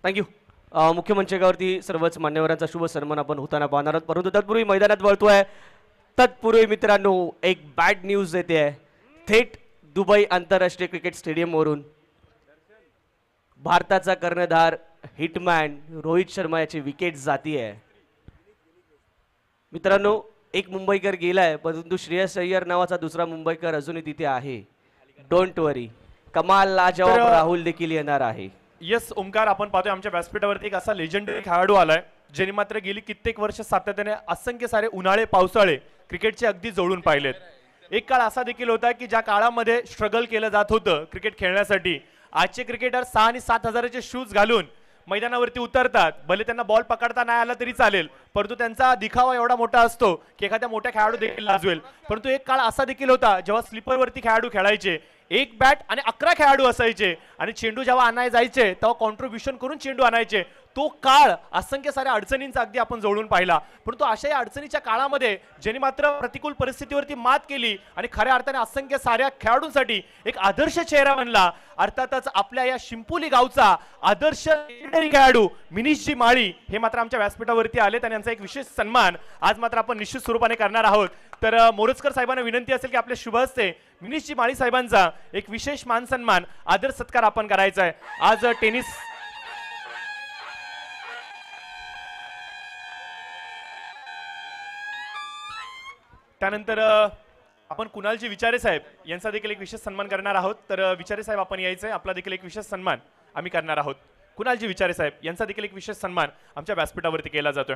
थँक्यू. मुख्य मंचकावरती सर्वच मान्यवरांचा शुभ सन्मान आपण होताना पाहणार आहोत, परंतु तत्पूर्वी मैदानात वळतोय. तत्पूर्वी मित्रांनो एक बॅड न्यूज येते आहे. थेट दुबई आंतरराष्ट्रीय क्रिकेट स्टेडियमवरून भारताचा कर्णधार हिटमॅन रोहित शर्मा याची विकेट जाती आहे. मित्रांनो, एक मुंबईकर गेलाय, परंतु श्रेयस अय्यर नावाचा दुसरा मुंबईकर अजूनही तिथे आहे. डोंट वरी, कमाल लाजवाब तर- राहुल देखील येणार आहे. यस ओमकार, आपण पाहतोय आमच्या व्यासपीठावरती एक असा लेजंडरी खेळाडू आलाय ज्याने मात्र गेली कित्येक वर्ष सातत्याने असंख्य सारे उन्हाळे पावसाळे क्रिकेटचे अगदी जवळून पाहिलेत. एक काळ असा देखील होता की ज्या काळामध्ये स्ट्रगल केलं जात होतं क्रिकेट खेळण्यासाठी. आजचे क्रिकेटर 6 आणि 7 हजाराचे शूज घालून मैदानावरती उतरतात. भले त्यांना बॉल पकडता नाही आला तरी चालेल, परंतु त्यांचा दिखावा एवढा मोठा असतो की एखाद्या मोठ्या खेळाडू देखील लाजवेल. परंतु एक काळ असा देखील होता जेव्हा स्लीपरवरती खेळाडू खेळायचे. एक बॅट आणि 11 खेळाडू असायचे आणि चेंडू जेव्हा आणाय जायचे तेव्हा कॉन्ट्रीब्युशन करून चेंडू आणायचे. तो काळ असंख्य साऱ्या अडचणींचा अगदी आपण जवळून पाहिला. परंतु अशा या अडचणीच्या काळामध्ये ज्यांनी मात्र प्रतिकूल परिस्थितीवरती मात केली आणि खऱ्या अर्थाने असंख्य साऱ्या खेळाडूंसाठी एक आदर्श चेहरा बनला. अर्थातच आपल्या या शिंपोली गावचा आदर्श खेळाडू मिनीशजी माळी हे मात्र आमच्या व्यासपीठावरती आलेत आणि यांचा एक विशेष सन्मान आज मात्र आपण निश्चित स्वरूपाने करणार आहोत. तर मोरजकर साहेबांना विनंती असेल की आपल्या शुभ हस्ते मिनीशजी माळी साहेबांचा एक विशेष मान सन्मान आदर सत्कार आपण करायचा आहे. आज टेनिस त्यानंतर आपण कुणालजी विचारे साहेब यांचा देखील एक विशेष सन्मान करणार आहोत. तर विचारे साहेब आपण यायचंय, आपला देखील एक विशेष सन्मान आम्ही करणार आहोत. कुणालजी विचारे साहेब यांचा देखील एक विशेष सन्मान आमच्या व्यासपीठावरती केला जातोय.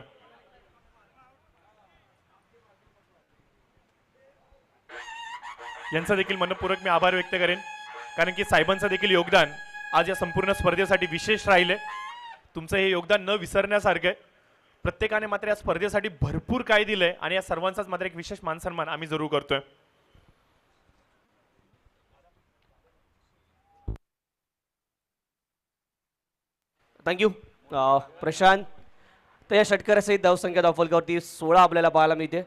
यांचा देखील मनपूर्वक मी आभार व्यक्त करेन, कारण की साहेबांचं देखील योगदान आज या संपूर्ण स्पर्धेसाठी विशेष राहिले. तुमचं हे योगदान न विसरण्यासारखं आहे. प्रत्येकाने मात्र या स्पर्धेसाठी भरपूर काय दिलंय आणि या सर्वांचाच मात्र एक विशेष मान सन्मान आम्ही जरूर करतोय. थँक्यू प्रशांत. तर या षटकारासहित धावसंख्या धावफलकावरती 16 आपल्याला पाहायला मिळते.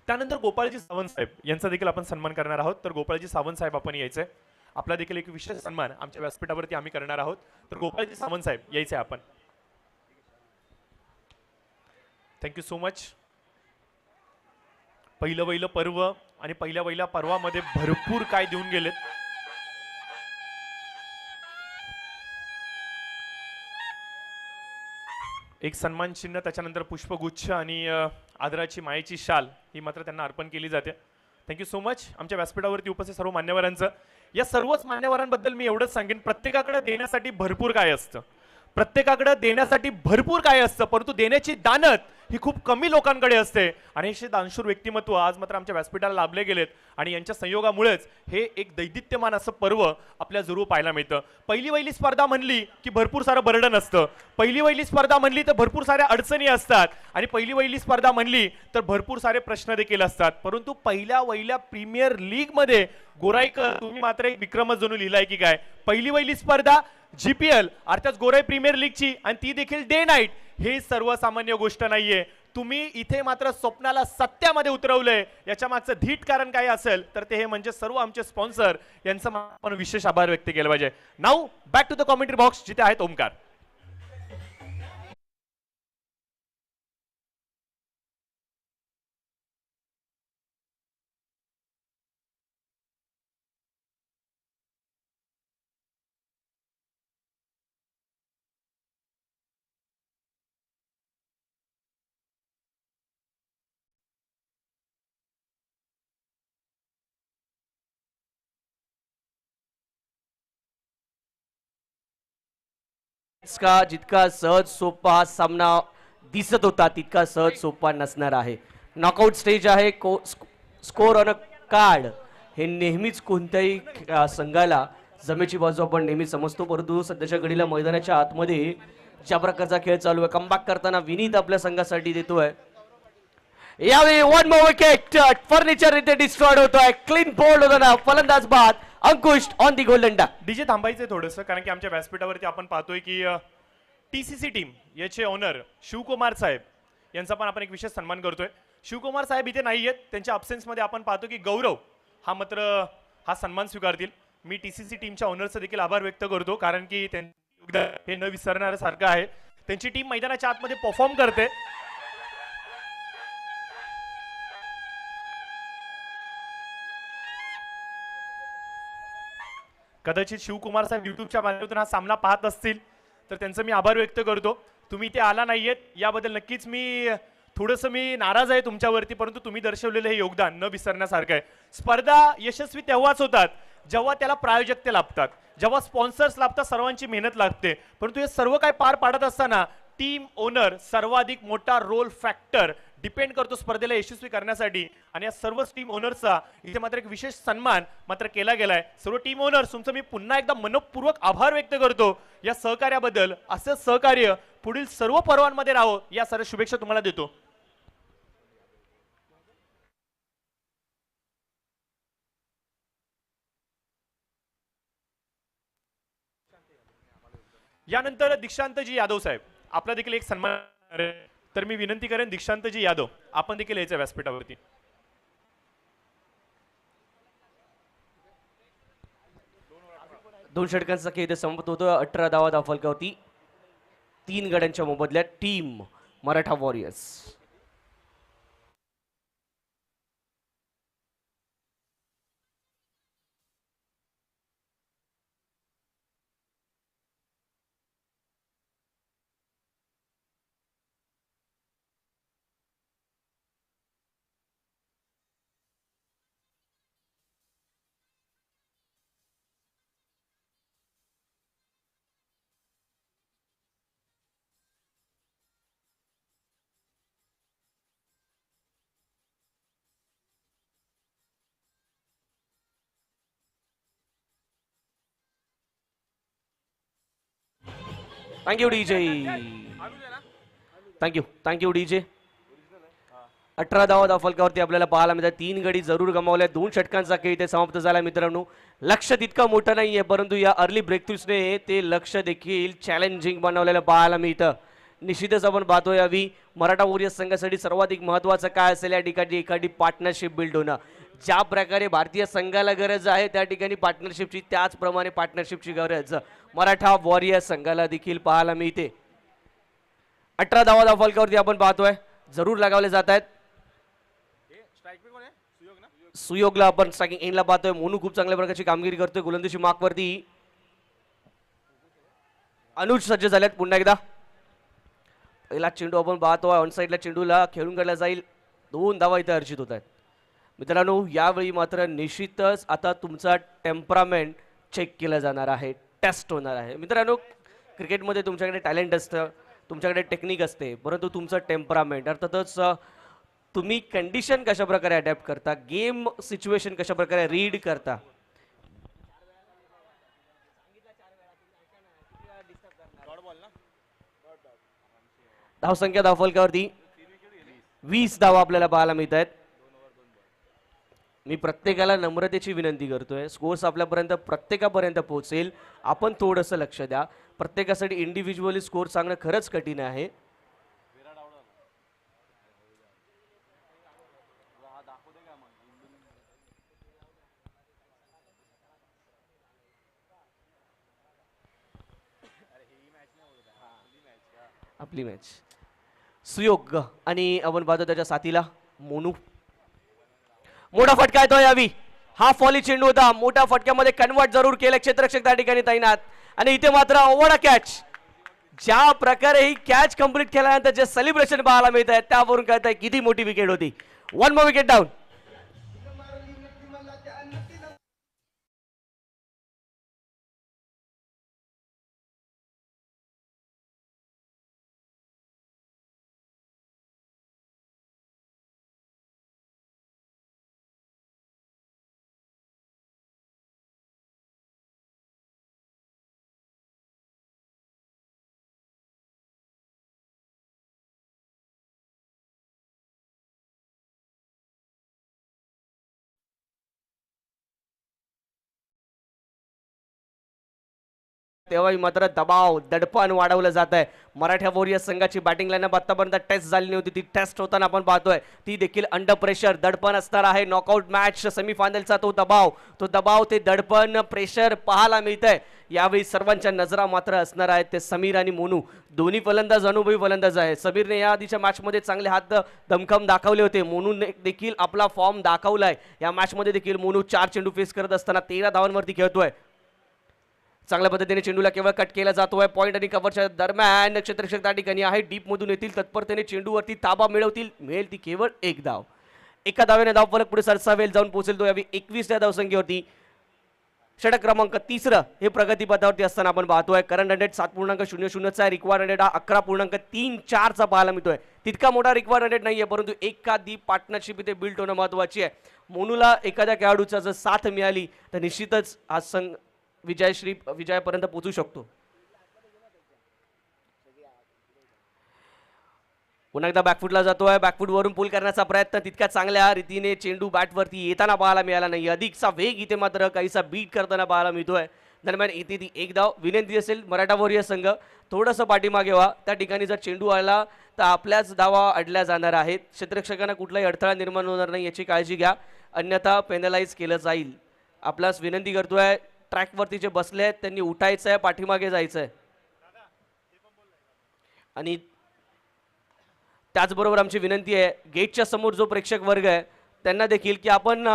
त्यानंतर गोपाळजी सावंत साहेब यांचा देखील आपण सन्मान करणार आहोत. तर गोपाळजी सावंत साहेब आपण यायचंय, आपला देखील एक विशेष सन्मान आमच्या व्यासपीठावरती आम्ही करणार आहोत. तर गोपाळजी सावंत साहेब यायचंय आपण. Thank you so much. पहिलं पर्व आणि पहिल्या पर्वामध्ये भरपूर काय देऊन गेलेत. एक सन्मान चिन्ह, त्याच्यानंतर पुष्पगुच्छ आणि आदराची मायेची शाल ही मात्र त्यांना अर्पण केली जाते. थँक्यू सो मच आमच्या व्यासपीठावरती उपस्थित सर्व मान्यवरांचं. या सर्वच मान्यवरांबद्दल मी एवढंच सांगेन, प्रत्येकाकडे देण्यासाठी भरपूर काय असतं, प्रत्येकाकडे देण्यासाठी भरपूर काय असतं, परंतु देण्याची दानत ही खूप कमी लोकांकडे असते. आणि हे दानशूर व्यक्तिमत्व आज मात्र आमच्या व्यासपीठाला लाभले गेलेत आणि यांच्या संयोगामुळेच हे एक दैदित्यमान असं पर्व आपल्या जरूर पाहायला मिळतं. पहिली वहिली स्पर्धा म्हणली की भरपूर सारं बर्डन असतं, पहिली वहिली स्पर्धा म्हणली तर भरपूर साऱ्या अडचणी असतात आणि पहिली वहिली स्पर्धा म्हणली तर भरपूर सारे प्रश्न देखील असतात. परंतु पहिल्या वहिल्या प्रीमियर लीग मध्ये गोराईकर तुम्ही मात्र एक विक्रमच जणू लिहिलाय की काय. पहिली वहिली स्पर्धा GPL अर्थात गोराई प्रीमियर लीगची आणि ती देखील डे नाईट. हे सर्वसामान्य गोष्ट नाहीये. तुम्ही इथे मात्र स्वप्नाला सत्यामध्ये उतरवलंय. याच्या मागचं धीट कारण काय असेल तर ते हे म्हणजे सर्व आमचे स्पॉन्सर यांचा आपण विशेष आभार व्यक्त केला पाहिजे. Now back to the commentary box जिथे आहेत ओमकार. इसका जितका सहज सोपा हा सामना दिसत होता तितका सहज सोपा नसणार आहे. नॉकआउट स्टेज आहे. स्कोर ऑन अ कार्ड हे नेहमीच कोणत्याही संघाला जमेची बाजू आपण नेहमी समजतो, परंतु सध्याच्या घडीला मैदानाच्या आतमध्ये ज्या प्रकारचा खेळ चालू आहे, कमबॅक करताना विनीत आपल्या संघासाठी देतोय. यावेळी वन मोर विकेट, फर्निचर इथे डिस्ट्रॉयड होतोय. क्लीन बोल्ड होताना फलंदाज बाद Ankush on the golden duck. DJ थांबायचंय थोडंसं, कारण की आमच्या व्यासपीठावरती आपण पाहतोय की TCC टीम याचे ओनर शिवकुमार साहेब यांचा पण आपण एक विशेष सन्मान करतोय. शिवकुमार साहेब इथे नाहीयेत, त्यांच्या अब्सेन्स मध्ये आपण पाहतो की गौरव हा मात्र हा सन्मान स्वीकारतील. मी TCC टीमच्या ओनरचं देखील आभार व्यक्त करतो, कारण की हे न विसरण्यासारखं आहे. त्यांची टीम मैदानाच्या आतमध्ये परफॉर्म करते. कदाचित शिवकुमार साहेब युट्यूबच्या माध्यमातून हा सामना पाहत असतील तर त्यांचं मी आभार व्यक्त करतो. तुम्ही इथे आला नाहीयेत याबद्दल नक्कीच मी थोडंसं मी नाराज आहे तुमच्यावरती, परंतु तुम्ही दर्शवलेलं हे योगदान न विसरण्यासारखं आहे. स्पर्धा यशस्वी तेव्हाच होतात जेव्हा त्याला प्रायोजकते लाभतात, जेव्हा स्पॉन्सर्स लाभतात, सर्वांची मेहनत लागते. परंतु हे सर्व काही पार पाडत असताना टीम ओनर सर्वाधिक मोठा रोल फॅक्टर डिपेंड करतो स्पर्धेला यशस्वी करण्यासाठी. आणि या सर्व टीम ओनर्सचा इथे मात्र एक विशेष सन्मान मात्र केला गेलाय. सर्व टीम ओनर्स तुमचं मी पुन्हा एकदा मनपूर्वक आभार व्यक्त करतो या सहकार्याबद्दल. असं सहकार्य पुढील सर्व पर्वांमध्ये राहो या सर्व शुभेच्छा तुम्हाला देतो. यानंतर दीक्षांतजी यादव साहेब आपला देखील एक सन्मान आहे. तर मी विनंती करेन दीक्षांतजी यादव आपण देखील यायचं व्यासपीठावरती. दोन षटकांचा खेळ इथे संपत होतो. 18 धावा दाफलकावरती 3 गड्यांच्या मोबदल्यात team Maratha warriors. Thank you DJ. Thank you DJ. 18 धावा दाफलकावरती आपल्याला पाहायला मिळतात. 3 गडी जरूर गमावल्या. 2 षटकांचा खेळ इथे समाप्त झाला मित्रांनो. लक्ष तितकं मोठं नाहीये, परंतु या अर्ली ब्रेकथ्रूजने ते लक्ष देखील चॅलेंजिंग बनवलेलं पाहायला मिळतं. निश्चितच आपण पाहतोय यावी मराठा वॉरियर्स संघासाठी सर्वाधिक महत्वाचं काय असेल या ठिकाणी एखादी पार्टनरशिप बिल्ड होणं. ज्या प्रकारे भारतीय संघाला गरज आहे त्या ठिकाणी पार्टनरशिपची, त्याचप्रमाणे पार्टनरशिपची गरज मराठा वॉरियर्स संघाला देखील पाहायला मिळते. 18 धावा दाफलकावरती आपण पाहतोय जरूर लगावले जात आहेत. सुयोगला आपण स्ट्रायकिंग एंडला पाहतोय. मोनू खूप चांगल्या प्रकारची कामगिरी करतोय गोलंदाजी मार्कवरती. अनुज सज्ज झाल्यात पुन्हा एकदा. पहिला चेंडू आपण पाहतोय ऑन साईडला चेंडूला खेळून काढला जाईल. 2 धावा इथे अर्जित होत आहेत मित्रांनो. यावेळी मात्र निश्चितच आता तुमचा टेम्परामेंट चेक केला जाणार आहे, टेस्ट होणार आहे मित्रांनो. क्रिकेटमध्ये तुमच्याकडे टॅलेंट असतं, तुमच्याकडे टेक्निक असते, परंतु तुमचं टेम्परामेंट अर्थातच तुम्ही कंडिशन कशा प्रकारे अडॅप्ट करता, गेम सिच्युएशन कशा प्रकारे रीड करता. धावसंख्या दाफलकावरती 20 धावा आपल्याला पाहायला मिळत आहेत. मी प्रत्येकाला नम्रतेची विनंती करतोय, स्कोर्स आपल्यापर्यंत प्रत्येकापर्यंत पोहोचेल. आपण थोडंसं लक्ष द्या. प्रत्येकासाठी इंडिव्हिज्युअली स्कोर सांगणं खरंच कठीण आहे. आपली मॅच सुयोग आणि आपण पाहतो त्याच्या साथीला मोनू. मोठा फटका येतो यावी. हा फॉली चेंडू होता, मोठ्या फटक्यामध्ये कन्वर्ट जरूर केलं क्षेत्ररक्षक त्या ठिकाणी तैनात. आणि इथे मात्र ओव्हर कॅच. ज्या प्रकारे ही कॅच कंप्लीट केल्यानंतर जे सेलिब्रेशन पाहायला मिळत आहे त्यावरून कळत आहे किती मोठी विकेट होती. 1 मोर विकेट डाऊन. तेव्हाही मात्र दबाव दडपण वाढवलं जात आहे. मराठा वॉरियर्स संघाची बॅटिंग लाईनअप आतापर्यंत टेस्ट झाली नव्हती, ती टेस्ट होताना आपण पाहतोय ती देखील अंडर प्रेशर दडपण असणार आहे. नॉकआउट मॅच सेमीफायनलचा तो दबाव ते दडपण प्रेशर पाहायला मिळतंय. यावेळी सर्वांच्या नजरा मात्र असणार आहेत ते समीर आणि मोनू, दोन्ही फलंदाज अनुभवी फलंदाज आहे. समीरने या आधीच्या मॅचमध्ये चांगले हात दमखम दाखवले होते, मोनूने देखील आपला फॉर्म दाखवलाय. या मॅचमध्ये देखील मोनू 4 चेंडू फेस करत असताना 13 धावांवरती खेळतोय. चांगल्या पद्धतीने चेंडूला केवळ कट केला जातोय. पॉईंट आणि कव्हरच्या दरम्यान क्षेत्ररक्षक त्या ठिकाणी आहे. डीप मधून येतील, तत्परतेने चेंडूवरती ताबा मिळवतील. मिळेल ती केवळ एक धाव. एका धावेने धाव फलक पुढे सरसावेल, जाऊन पोहोचेल तो यावी 21 या धावसंख्येवरती. षटक क्रमांक 3 हे प्रगतीपथावरती असताना आपण पाहतोय. Current run rate 7.00 required run rate हा 11.34 पाहायला मिळतोय. तितका मोठा रिक्वायर्ड रन रेट नाहीये, परंतु एखादी पार्टनरशिप इथे बिल्ड होणं महत्वाची आहे. मोनूला एखाद्या खेळाडूचा जर साथ मिळाली तर निश्चितच हा संघ विजयापर्यंत पोहोचू शकतो. पुन्हा एकदा बॅकफुटला जातोय. बॅकफुट वरून पुल करण्याचा प्रयत्न तितक्या चांगल्या रीतीने चेंडू बॅटवरती येताना पाहायला मिळाला नाही. अधिकचा वेग इथे मात्र काहीसा बीट करताना पाहायला मिळतोय. दरम्यान इथे ती एक धाव. विनंती असेल मराठा वॉरियर संघ थोडंसं पाठीमागे व्हा. त्या ठिकाणी जर चेंडू आला तर आपल्याच धावा अडल्या जाणार आहेत. क्षेत्ररक्षकांना कुठलाही अडथळा निर्माण होणार नाही याची काळजी घ्या, अन्यथा पेनलाइज केलं जाईल. आपल्यास विनंती करतोय, ट्रॅकवरती जे बसले आहेत त्यांनी उठायचं आहे, पाठीमागे जायचं आहे. आणि त्याचबरोबर आमची विनंती आहे गेटच्या समोर जो प्रेक्षक वर्ग आहे त्यांना देखील की आपण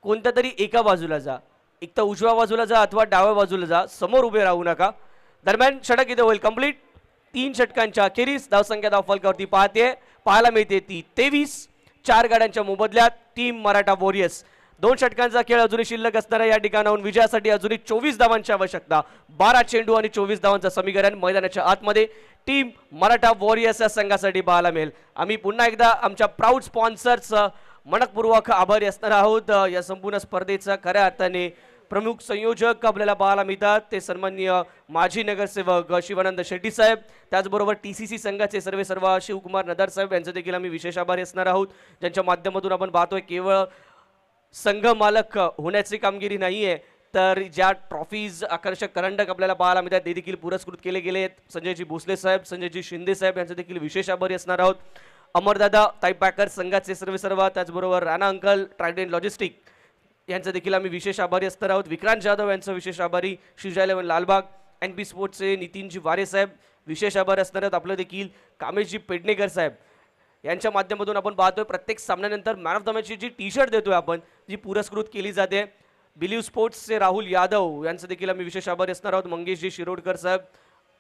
कोणत्या तरी एका बाजूला जा, एक तर उजव्या बाजूला जा अथवा डाव्या बाजूला जा, समोर उभे राहू नका. दरम्यान षटक इथे होईल कंप्लीट. 3 षटकांच्या अखेरीस धावसंख्या धावफलकावरती पाहायला मिळते ती 23. 4 गाड्यांच्या मोबदल्यात टीम मराठा वॉरियर्स. 2 षटकांचा खेळ अजूनही शिल्लक असणाऱ्या या ठिकाणाहून विजयासाठी अजूनही 24 धावांची आवश्यकता. 12 चेंडू आणि 24 धावांचं समीकरण मैदानाच्या आतमध्ये टीम मराठा वॉरियर्स या संघासाठी पाहायला मिळेल. आम्ही पुन्हा एकदा आमच्या प्राऊड स्पॉन्सर्स मनपूर्वक आभारी असणार आहोत. या संपूर्ण स्पर्धेचा खऱ्या अर्थाने प्रमुख संयोजक आपल्याला पाहायला मिळतात ते सन्माननीय माजी नगरसेवक शिवानंद शेट्टी साहेब. त्याचबरोबर TCC संघाचे सर्व शिवकुमार नदार साहेब यांचे देखील आम्ही विशेष आभारी असणार आहोत, ज्यांच्या माध्यमातून आपण पाहतोय केवळ संघ मालक होण्याची कामगिरी नाहीये तर ज्या ट्रॉफीज आकर्षक करंडक आपल्याला पाहायला मिळतात ते देखील पुरस्कृत केले गेले आहेत. संजयजी भोसले साहेब, संजयजी शिंदे साहेब यांचे देखील विशेष आभारी असणार आहोत. अमरदादा ताईपॅकर संघाचे सर्व त्याचबरोबर राणा अंकल ट्रायडेंट लॉजिस्टिक यांचे देखील आम्ही विशेष आभारी असणार आहोत. विक्रांत जाधव यांचं विशेष आभारी. श्रीजा 11 लालबाग. NP स्पोर्ट्सचे नितीनजी वारे साहेब विशेष आभारी असणार आहेत. आपलं देखील कामेशजी पेडणेकर साहेब यांच्या माध्यमातून आपण पाहतोय प्रत्येक सामन्यानंतर मॅन ऑफ द मॅचची जी टी-शर्ट देतोय आपण, जी पुरस्कृत केली जाते. बिलीव स्पोर्ट्सचे राहुल यादव यांचं देखील आम्ही विशेष आभारी असणार आहोत. मंगेशजी शिरोडकर साहेब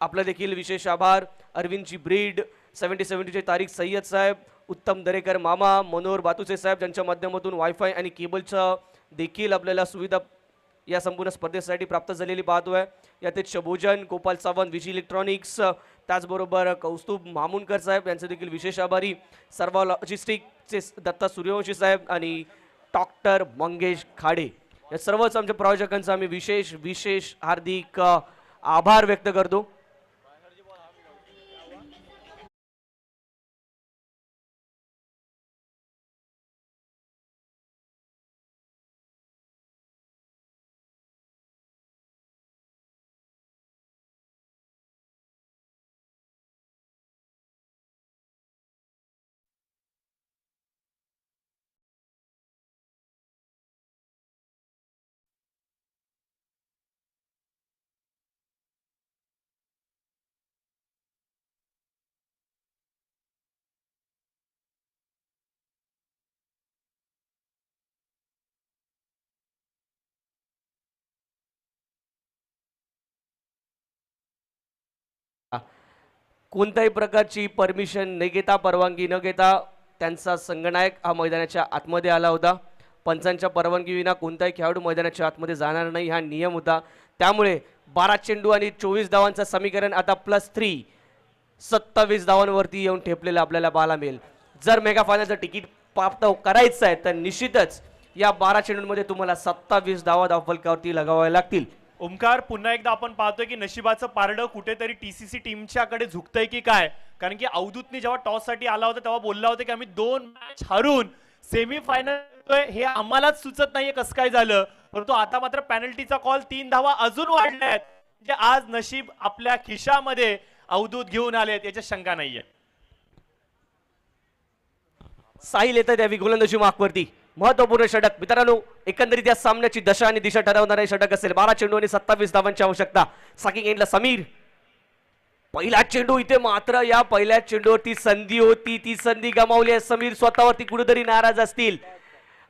आपलं देखील विशेष आभार. अरविंदजी ब्रीड 70-70चे तारिक सय्यद साहेब, उत्तम दरेकर मामा, मनोहर बातुसे साहेब ज्यांच्या माध्यमातून वायफाय आणि केबलचं देखील आपल्याला सुविधा या संपूर्ण स्पर्धेसाठी प्राप्त झालेली पाहतोय. यात शबोजन, गोपाल सावंत, विजी इलेक्ट्रॉनिक्स, त्याचबरोबर कौस्तुभ मामुनकर साहेब यांचे देखील विशेष आभारी. सर्व लॉजिस्टिकचे दत्ता सूर्यवंशी साहेब आणि डॉक्टर मंगेश खाडे या सर्वच आमच्या प्रायोजकांचा आम्ही विशेष हार्दिक आभार व्यक्त करतो. कोणत्याही प्रकारची परमिशन न घेता, परवानगी न घेता त्यांचा संघनायक हा मैदानाच्या आतमध्ये आला होता. पंचांच्या परवानगी विना कोणताही खेळाडू मैदानाच्या आतमध्ये जाणार नाही हा नियम होता. त्यामुळे 12 चेंडू आणि 24 धावांचं समीकरण आता +3 27 धावांवरती येऊन ठेपलेलं आपल्याला पाहायला मिळेल. जर मेगा फायनलचं तिकीट प्राप्त करायचं आहे तर निश्चितच या 12 चेंडूंमध्ये तुम्हाला 27 धावा धावफलकावरती लगावाव्या लागतील. ओमकार, पुन्हा एकदा आपण पाहतोय की नशिबाचं पारडं कुठेतरी TCC टीमच्याकडे झुकतंय की काय, कारण की अवधूतने जेव्हा टॉस साठी आला होता तेव्हा बोलला होता की आम्ही 2 मॅच हारून सेमीफायनल हे आम्हालाच सुचत नाहीये कसं काय झालं. परंतु आता मात्र पेनल्टीचा कॉल 3 धावा अजून वाढल्यात, म्हणजे आज नशीब आपल्या खिशामध्ये अवधूत घेऊन आलेत याच्या शंका नाहीये. साहिल येतं द्यावी गोलंदाजी मार्कवरती. महत्वपूर्ण षटक मित्रांनो, एकंदरीत या सामन्याची दशा आणि दिशा ठरवणारे षटक असेल. 12 चेंडू आणि 27 धावांची आवश्यकता. सकिंग एंडला समीर. पहिला चेंडू इथे मात्र या पहिल्या चेंडूवरती संधी होती, ती संधी गमावली आहे. समीर स्वतःवरती कुठेतरी नाराज असतील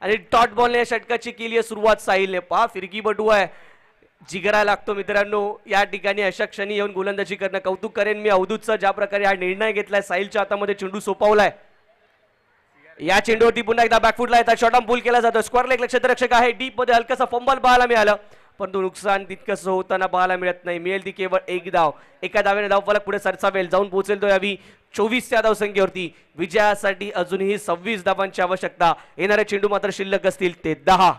आणि डॉट बॉलने षटकाची केली आहे सुरुवात साहिलने. पहा फिरकी बटू आहे जिगरा लागतो मित्रांनो. या ठिकाणी अशा क्षणी येऊन गोलंदाजी करणं कौतुक करेन मी अवधूतचं, ज्या प्रकारे हा निर्णय घेतलाय. साहिलच्या हातामध्ये चेंडू सोपवलाय. या चेंडूवरती पुन्हा एकदा बॅकफुटला येतात. शॉर्ट पूल केला जातो. स्क्वेअर लेग क्षेत्ररक्षक आहे. डीप मध्ये हलकासा फंबल पाहायला मिळालं, परंतु नुकसान तितकंसं होताना पाहायला मिळत नाही. मिळेल ती केवळ एक धाव. एका धावेने धावफलक पुढे सरसावेल, जाऊन पोहोचेल तो यावी 24 धावसंख्येवरती. विजयासाठी अजूनही 26 धावांची आवश्यकता. येणारे चेंडू मात्र शिल्लक असतील ते 10.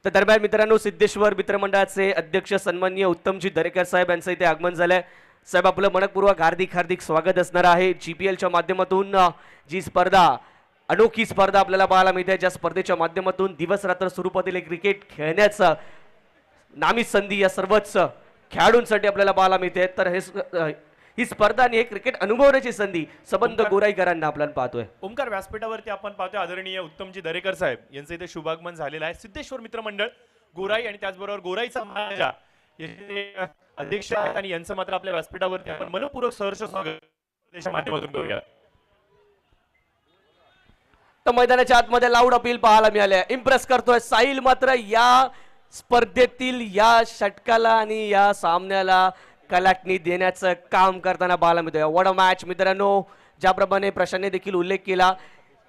तर दरम्यान मित्रांनो, सिद्धेश्वर मित्रमंडळाचे अध्यक्ष सन्माननीय उत्तमजी दरेकर साहेब यांचं इथे आगमन झालंय. साहेब, आपलं मनपूर्वक हार्दिक स्वागत असणार आहे. GPLच्या माध्यमातून जी स्पर्धा, अनोखी स्पर्धा आपल्याला पाहायला मिळते, ज्या स्पर्धेच्या माध्यमातून दिवस रात्र स्वरूपातील क्रिकेट खेळण्याचं नामी संधी या सर्वच खेळाडूंसाठी आपल्याला पाहायला मिळते. तर ही स्पर्धा आणि हे क्रिकेट अनुभवण्याची संधी संबंध गोराईकरांना आपल्याला पाहतोय. ओमकार, व्यासपीठावरती आपण पाहतोय आदरणीय उत्तमजी दरेकर साहेब यांचं इथे शुभागमन झालेलं आहे. सिद्धेश्वर मित्रमंडळ गोराई आणि त्याचबरोबर गोराईचा महाराजा याचे अध्यक्ष आहेत आणि यांचं मात्र आपल्या व्यासपीठावरती आपण मनपूर्वक सहर्ष स्वागत त्याच्या माध्यमातून करूया. तर मैदानाच्या आतमध्ये लाऊड अपील पाहायला मिळाले. इम्प्रेस करतोय साहिल. मात्र या स्पर्धेतील या षटकाला आणि या सामन्याला कलाटणी देण्याचं काम करताना पाहायला मिळतोय. वॉट अ मॅच मित्रांनो. ज्याप्रमाणे प्रशांतने देखील उल्लेख केला,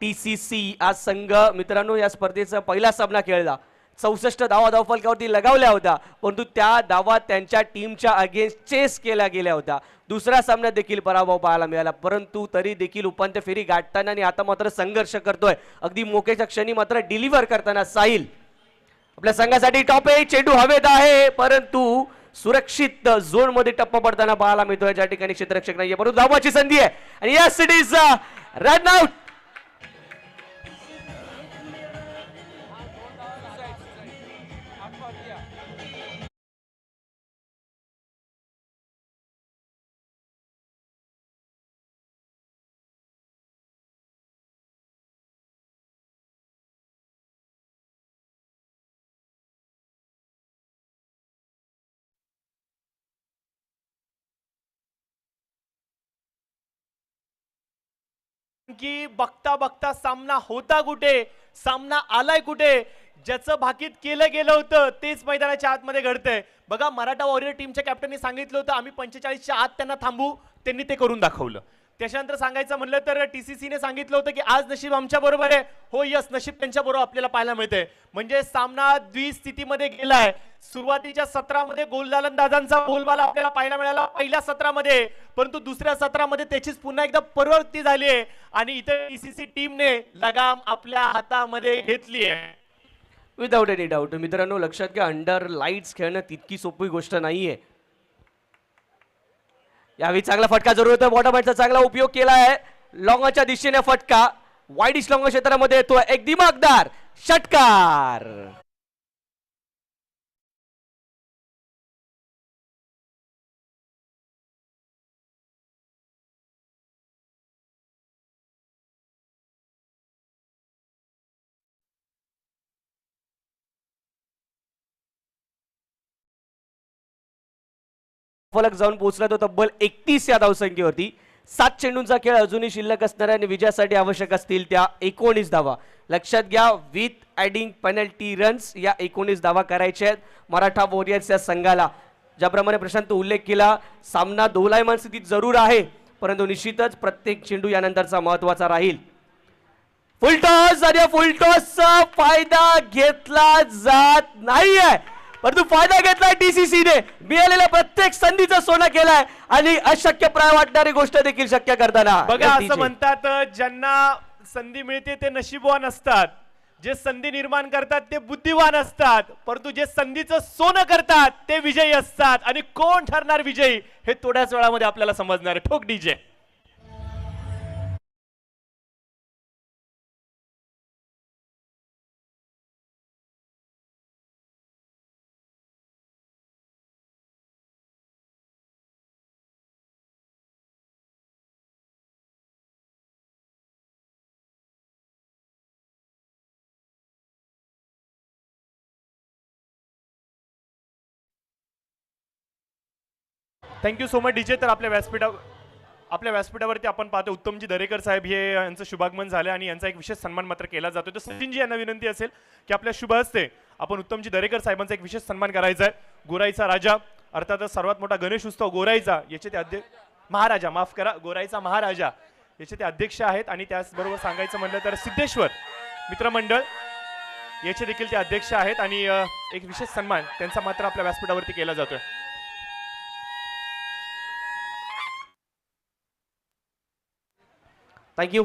TCC हा संघ मित्रांनो या स्पर्धेचा पहिला सामना खेळला. 64 धावा धावफलकावरती लगावल्या होत्या, परंतु त्या धावा त्यांच्या टीमच्या अगेन्स्ट चेस केल्या गेल्या होत्या. दुसऱ्या सामन्यात देखील पराभव पाहायला मिळाला, परंतु तरी देखील उपांत्य फेरी गाठताना आणि आता मात्र संघर्ष करतोय. अगदी मोकेच्या क्षणी मात्र डिलिव्हर करताना साहिल आपल्या संघासाठी टॉप आहे. चेंडू हवेत आहे, परंतु सुरक्षित झोन मध्ये टप्पा पडताना पाहायला मिळतोय, ज्या ठिकाणी क्षेत्ररक्षक नाहीये, परंतु धावाची संधी आहे आणि या सिटीज रन आउट. की बघता बघता सामना होता कुठे, सामना आलाय कुठे, ज्याचं भाकीत केलं गेलं होतं तेच मैदानाच्या आतमध्ये घडतंय. बघा, मराठा वॉरियर टीमच्या कॅप्टननी सांगितलं होतं आम्ही 45च्या आत त्यांना थांबू, त्यांनी ते करून दाखवलं. त्याच्यानंतर सांगायचं म्हणलं तर TCCने सांगितलं होतं की आज नशीब आमच्या बरोबर आहे. हो, यस, नशीब त्यांच्या बरोबर आपल्याला पाहायला मिळतंय. म्हणजे सामना द्विस्थितीमध्ये गेलाय. सुरुवातीच्या सत्रामध्ये गोलंदाजांचा बोलबाला आपल्याला पाहायला मिळाला पहिल्या सत्रामध्ये, परंतु दुसऱ्या सत्रामध्ये त्याचीच पुन्हा एकदा पुनरावृत्ती झाली आहे आणि इथे TCC टीमने लगाम आपल्या हातामध्ये घेतली आहे. विदाउट एनी डाऊट मित्रांनो, लक्षात घ्या, अंडर लाईट्स खेळणं तितकी सोपी गोष्ट नाहीये. यावेळी चांगला फटका जरूर होता. बॉटमचा चांगला उपयोग केला आहे. लॉंगच्या दिशेने फटका वाईडिश लॉंग क्षेत्रामध्ये येतो. एक दिमागदार षटकार. फलक जाऊन पोहोचला तो तब्बल 31 या धावसंख्येवरती. 7 चेंडूंचा खेळ अजूनही शिल्लक असणार आणि विजयासाठी आवश्यक असतील त्या 19 धावा. लक्षात घ्या, विथ ऍडिंग पेनल्टी रन्स या 19 धावा करायच्या आहेत मराठा वॉरियर्स या संघाला. ज्याप्रमाणे प्रशांत उल्लेख केला, सामना दोलायमान स्थितीत जरूर आहे, परंतु निश्चितच प्रत्येक चेंडू यानंतरचा महत्वाचा राहील. फुलटॉस आणि फुलटॉसचा फायदा घेतला जात नाहीये, परंतु फायदा घेतलाय TCC ने. मिळालेल्या प्रत्येक संधीचं सोनं केलंय आणि अशक्य प्राय वाटणारी गोष्ट देखील शक्य करताना. बघा, असं म्हणतात ज्यांना संधी मिळते ते नशीबवान असतात, जे संधी निर्माण करतात ते बुद्धिवान असतात, परंतु जे संधीचं सोनं करतात ते विजयी असतात. आणि कोण ठरणार विजयी हे थोड्याच वेळामध्ये आपल्याला समजणार आहे. ठोक DJ. Thank you so much DJ. तर आपल्या व्यासपीठावर आपल्या व्यासपीठावरती आपण पाहतो उत्तमजी दरेकर साहेब हे यांचं शुभागमन झालं आणि यांचा एक विशेष सन्मान मात्र केला जातो. तर सचिनजी यांना विनंती असेल की आपल्या शुभ हस्ते आपण उत्तमजी दरेकर साहेबांचा एक विशेष सन्मान करायचा आहे. गोराईचा राजा अर्थातच सर्वात मोठा गणेश उत्सव गोराईचा याचे ते अध्यक्ष महाराजा, माफ करा, गोराईचा महाराजा याचे ते अध्यक्ष आहेत आणि त्याचबरोबर सांगायचं म्हणलं तर सिद्धेश्वर मित्रमंडळ याचे देखील ते अध्यक्ष आहेत आणि एक विशेष सन्मान त्यांचा मात्र आपल्या व्यासपीठावरती केला जातोय. थँक्यू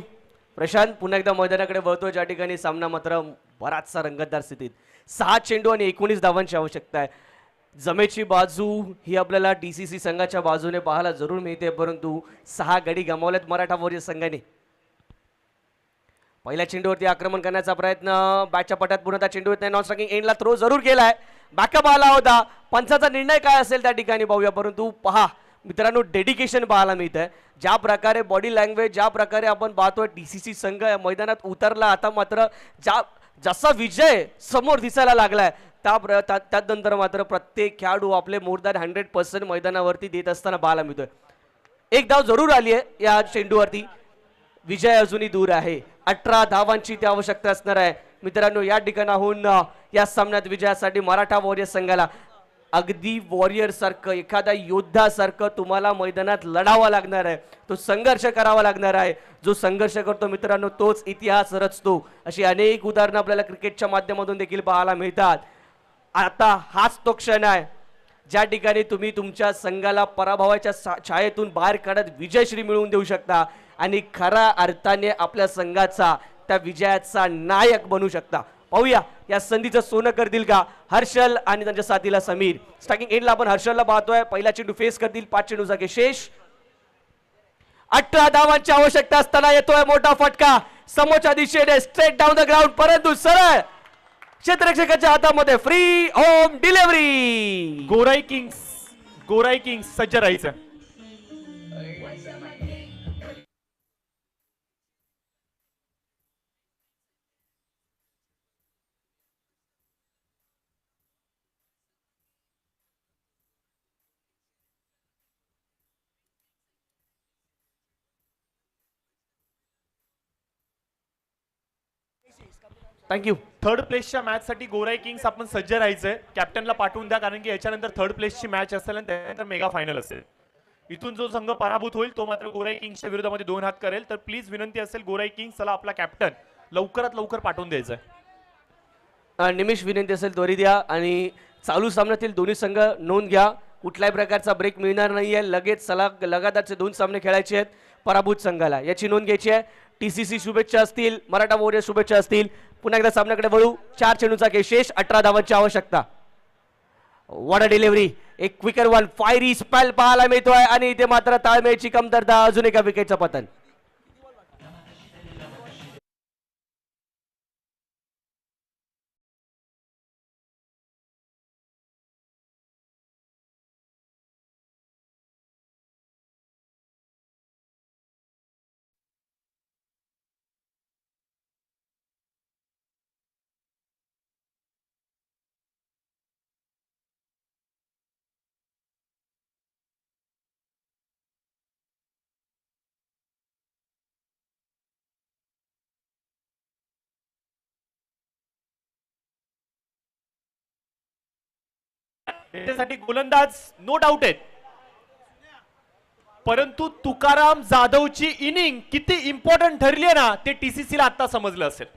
प्रशांत. पुन्हा एकदा मैदानाकडे वळतोय ज्या ठिकाणी सामना मात्र बराचसा रंगतदार स्थितीत. 6 चेंडू आणि 19 धावांची आवश्यकता आहे. जमेची बाजू ही आपल्याला DCC संघाच्या बाजूने पाहायला जरूर मिळते, परंतु 6 गडी गमावल्यात मराठा वॉरियर्स संघाने. पहिल्या चेंडूवरती आक्रमण करण्याचा प्रयत्न बॅटच्या पटात पुन्हा त्या चेंडू येत नाही. नॉन स्ट्रायकिंग एंडला थ्रो जरूर केलाय. बॅकअप आला होता. पंचाचा निर्णय काय असेल त्या ठिकाणी पाहूया. परंतु पहा मित्रांनो, डेडिकेशन पाहायला मिळतंय. ज्या प्रकारे बॉडी लँग्वेज, ज्या प्रकारे आपण पाहतोय DCC संघ या मैदानात उतरला, आता मात्र जसा विजय समोर दिसायला लागलाय त्यानंतर मात्र प्रत्येक खेळाडू आपले मोर दॅन 100% मैदानावरती देत असताना पाहायला मिळतोय. एक धाव जरूर आली आहे या चेंडूवरती. विजय अजूनही दूर आहे. 18 धावांची ती आवश्यकता असणार आहे. मित्रांनो, या ठिकाणाहून या सामन्यात विजयासाठी मराठा वॉरियर्स संघाला अगदी वॉरियर सारखं, एखादा योद्धासारखं तुम्हाला मैदानात लढावा लागणार आहे. तो संघर्ष करावा लागणार आहे. जो संघर्ष करतो मित्रांनो तोच इतिहास रचतो. अशी अनेक उदाहरणं आपल्याला क्रिकेटच्या माध्यमातून देखील पाहायला मिळतात. आता हाच तो क्षण आहे ज्या ठिकाणी तुम्ही तुमच्या संघाला पराभवाच्या छायेतून बाहेर काढत विजयश्री मिळवून देऊ शकता आणि खऱ्या अर्थाने आपल्या संघाचा त्या विजयाचा नायक बनू शकता. पाहूया या संधीचं सोनं करतील का हर्षल आणि त्यांच्या साथीला समीर. स्ट्रायकिंग एंडला आपण हर्षलला पाहतोय. पहिला चेंडू फेस करतील. 5 चेंडूचा शेष. 18 धावांची आवश्यकता असताना येतोय मोठा फटका समोरच्या दिशेने स्ट्रेट डाऊन द ग्राउंड, परंतु सरळ क्षेत्ररक्षकाच्या हातामध्ये फ्री होम डिलिव्हरी. गोराई किंग्स सज्ज राहायचं. थँक्यू. थर्ड प्लेसच्या मॅच साठी गोराई किंग्स आपण सज्ज राहायचंय. कॅप्टनला पाठवून द्या, कारण की याच्यानंतर थर्ड प्लेसची मॅच असेल आणि त्यानंतर मेगा फायनल असेल. इथून जो संघ पराभूत होईल तो मात्र गोराई किंग्सच्या विरोधामध्ये 2 हात करेल. तर प्लीज विनंती असेल गोराई किंग्सला आपला कॅप्टन लवकरात लवकर पाठवून द्यायचंय. निमिष विनंती असेल त्वरित द्या आणि चालू सामन्यातील दोन्ही संघ नोंद घ्या. कुठल्याही प्रकारचा ब्रेक मिळणार नाहीये. लगेच लगातारचे 2 सामने खेळायचे आहेत पराभूत संघाला, याची नोंद घ्यायची आहे. TCC शुभेच्छा असतील, मराठा वॉरियर्स शुभेच्छा असतील. पुन्हा एकदा सामन्याकडे वळू. 4 चेंडूचा शेष, 18 धावांची आवश्यकता. What a delivery. एक क्विकर वन फायरी स्पेल पाहायला मिळतोय आणि इथे मात्र ताळमेळची कमतरता. अजून एका विकेटचं पतन. त्यासाठी गोलंदाज नो डाऊट आहेत, परंतु तुकाराम जाधवची इनिंग किती इम्पॉर्टंट ठरली आहे ना ते TCC ला आता समजलं असेल.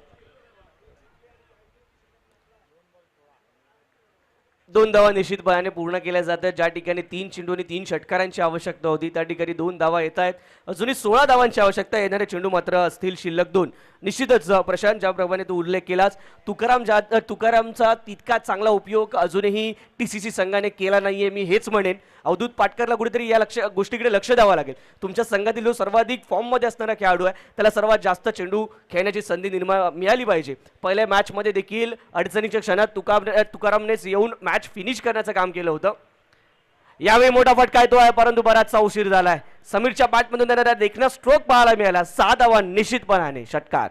2 धावा निश्चितपणे पूर्ण केल्या जातात. ज्या ठिकाणी 3 चेंडू आणि 3 षटकारांची आवश्यकता होती त्या ठिकाणी 2 धावा येत आहेत. अजूनही 16 धावांची आवश्यकता. येणारे चेंडू मात्र असतील शिल्लक 2. निश्चितच प्रशांत ज्याप्रमाणे तू उल्लेख केलास, तुकारामचा तितका चांगला उपयोग अजूनही TCC संघाने केला नाहीये. मी हेच म्हणेन अवधूत पाटकरला कुठेतरी या गोष्टीकडे लक्ष द्यावं लागेल. तुमच्या संघातील जो सर्वाधिक फॉर्ममध्ये असणारा खेळाडू आहे त्याला सर्वात जास्त चेंडू खेळण्याची संधी मिळाली पाहिजे. पहिल्या मॅचमध्ये देखील अडचणीच्या क्षणात तुकारामनेच येऊन मॅच फिनिश करण्याचं काम केलं होतं. यावेळी मोठा फटका येतो आहे, परंतु बराचसा उशीर झालाय. समीरच्या बॅटमधून त्यांना देखणं स्ट्रोक पाहायला मिळाला. 6 धावा निश्चितपणाने षटकार.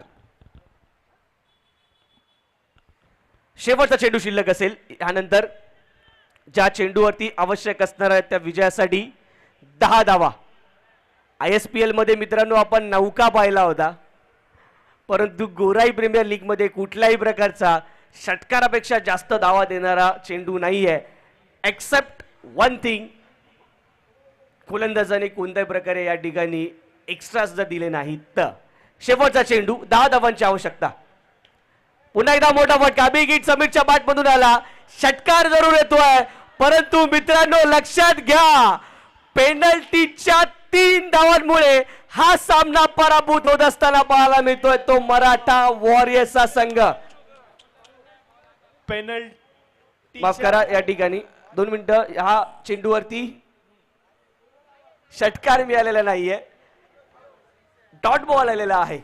शेवटचा चेंडू शिल्लक असेल. यानंतर ज्या चेंडूवरती आवश्यक असणार आहे त्या विजयासाठी 10 धावा. ISPL मध्ये मित्रांनो आपण नौका पाहिला होता, परंतु गोराई प्रीमियर लीग मध्ये कुठल्याही प्रकारचा षटकारापेक्षा जास्त धावा देणारा चेंडू नाहीये. एक्सेप्ट वन थिंग, गोलंदाजाने कोणत्याही प्रकारे या ठिकाणी एक्स्ट्रास जर दिले नाहीत तर शेवटचा चेंडू 10 धावांची आवश्यकता. पुन्हा एकदा मोठा फटका बिग हिट समीरच्या बॅटमधून आला. षटकार जरूर येतोय, परंतु मित्रांनो लक्षात घ्या, पेनल्टीच्या 3 धावांमुळे हा सामना पराभूत होत असताना पाहायला मिळतोय तो मराठा वॉरियर्सचा संघ. पेनल्टी माफ करा, या ठिकाणी 2 मिनिटं, हा चेंडूवरती षटकार मिळालेला नाहीये, डॉट बॉल आलेला आहे.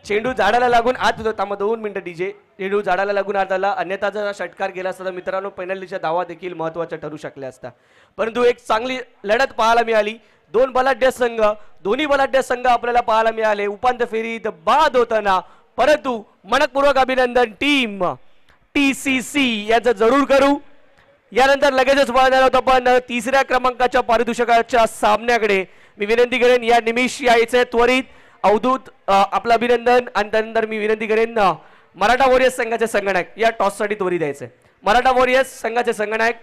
चेंडू झाडाला लागून आत होता. थांबा 2 मिनिटं डीजे. चेंडू झाडाला लागून आत आला, अन्यथा जर षटकार गेला असता तर मित्रांनो पेनल्टीच्या धावा देखील महत्वाच्या ठरू शकल्या असता. परंतु एक चांगली लढत पाहायला मिळाली. 2 बलाढ्य संघ, दोन्ही बलाढ्य संघ आपल्याला पाहायला मिळाले उपांत्य फेरीत बाद होताना. परंतु मनपूर्वक अभिनंदन टीम TCC याचं जरूर करू. यानंतर लगेचच पाहणार आहोत आपण 3ऱ्या क्रमांकाच्या पारितोषिकाच्या सामन्याकडे. मी विनंती करेन या निमिष यायचे त्वरित अवधूत आपलं अभिनंदन, आणि त्यानंतर मी विनंती करेन मराठा वॉरियर्स संघाचे संगणक या टॉससाठी त्वरित द्यायचे. मराठा वॉरियर्स संघाचे संगणक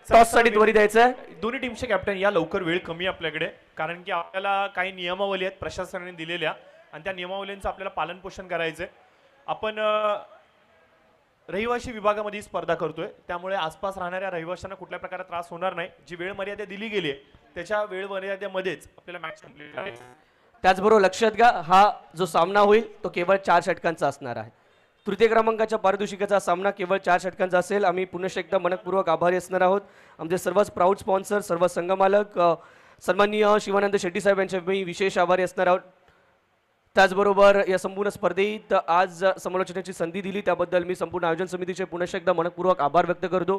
टॉससाठी त्वरित द्यायचं. दोन्ही टीमचे कॅप्टन या लवकर, वेळ कमी आपल्याकडे, कारण की आपल्याला काही नियमावली आहेत प्रशासनाने दिलेल्या, आणि त्या नियमावलींचं आपल्याला पालन पोषण करायचंय. आपण रहिवासी विभागामध्ये ही स्पर्धा करतोय, त्यामुळे आसपास राहणाऱ्या रहिवाशांना कुठल्या प्रकारे त्रास होणार नाही. जी वेळ मर्यादा दिली गेली आहे त्याच्या वेळ मर्यादेमध्येच आपल्याला मॅच कंप्लीट करायची. त्याचबरोबर लक्षात घ्या, हा जो सामना होईल तो केवळ 4 षटकांचा असणार आहे. तृतीय क्रमांकाच्या पारितोषिकाचा सामना केवळ 4 षटकांचा असेल. आम्ही पुनश्च एकदा मनपूर्वक आभारी असणार आहोत आमचे सर्वच प्राऊड स्पॉन्सर, सर्व संघमालक, सन्माननीय शिवानंद शेट्टी साहेब यांचे मी विशेष आभारी असणार आहोत. त्याचबरोबर या संपूर्ण स्पर्धेत आज समालोचनाची संधी दिली त्याबद्दल मी संपूर्ण आयोजन समितीचे पुनश्च एकदा मनपूर्वक आभार व्यक्त करतो.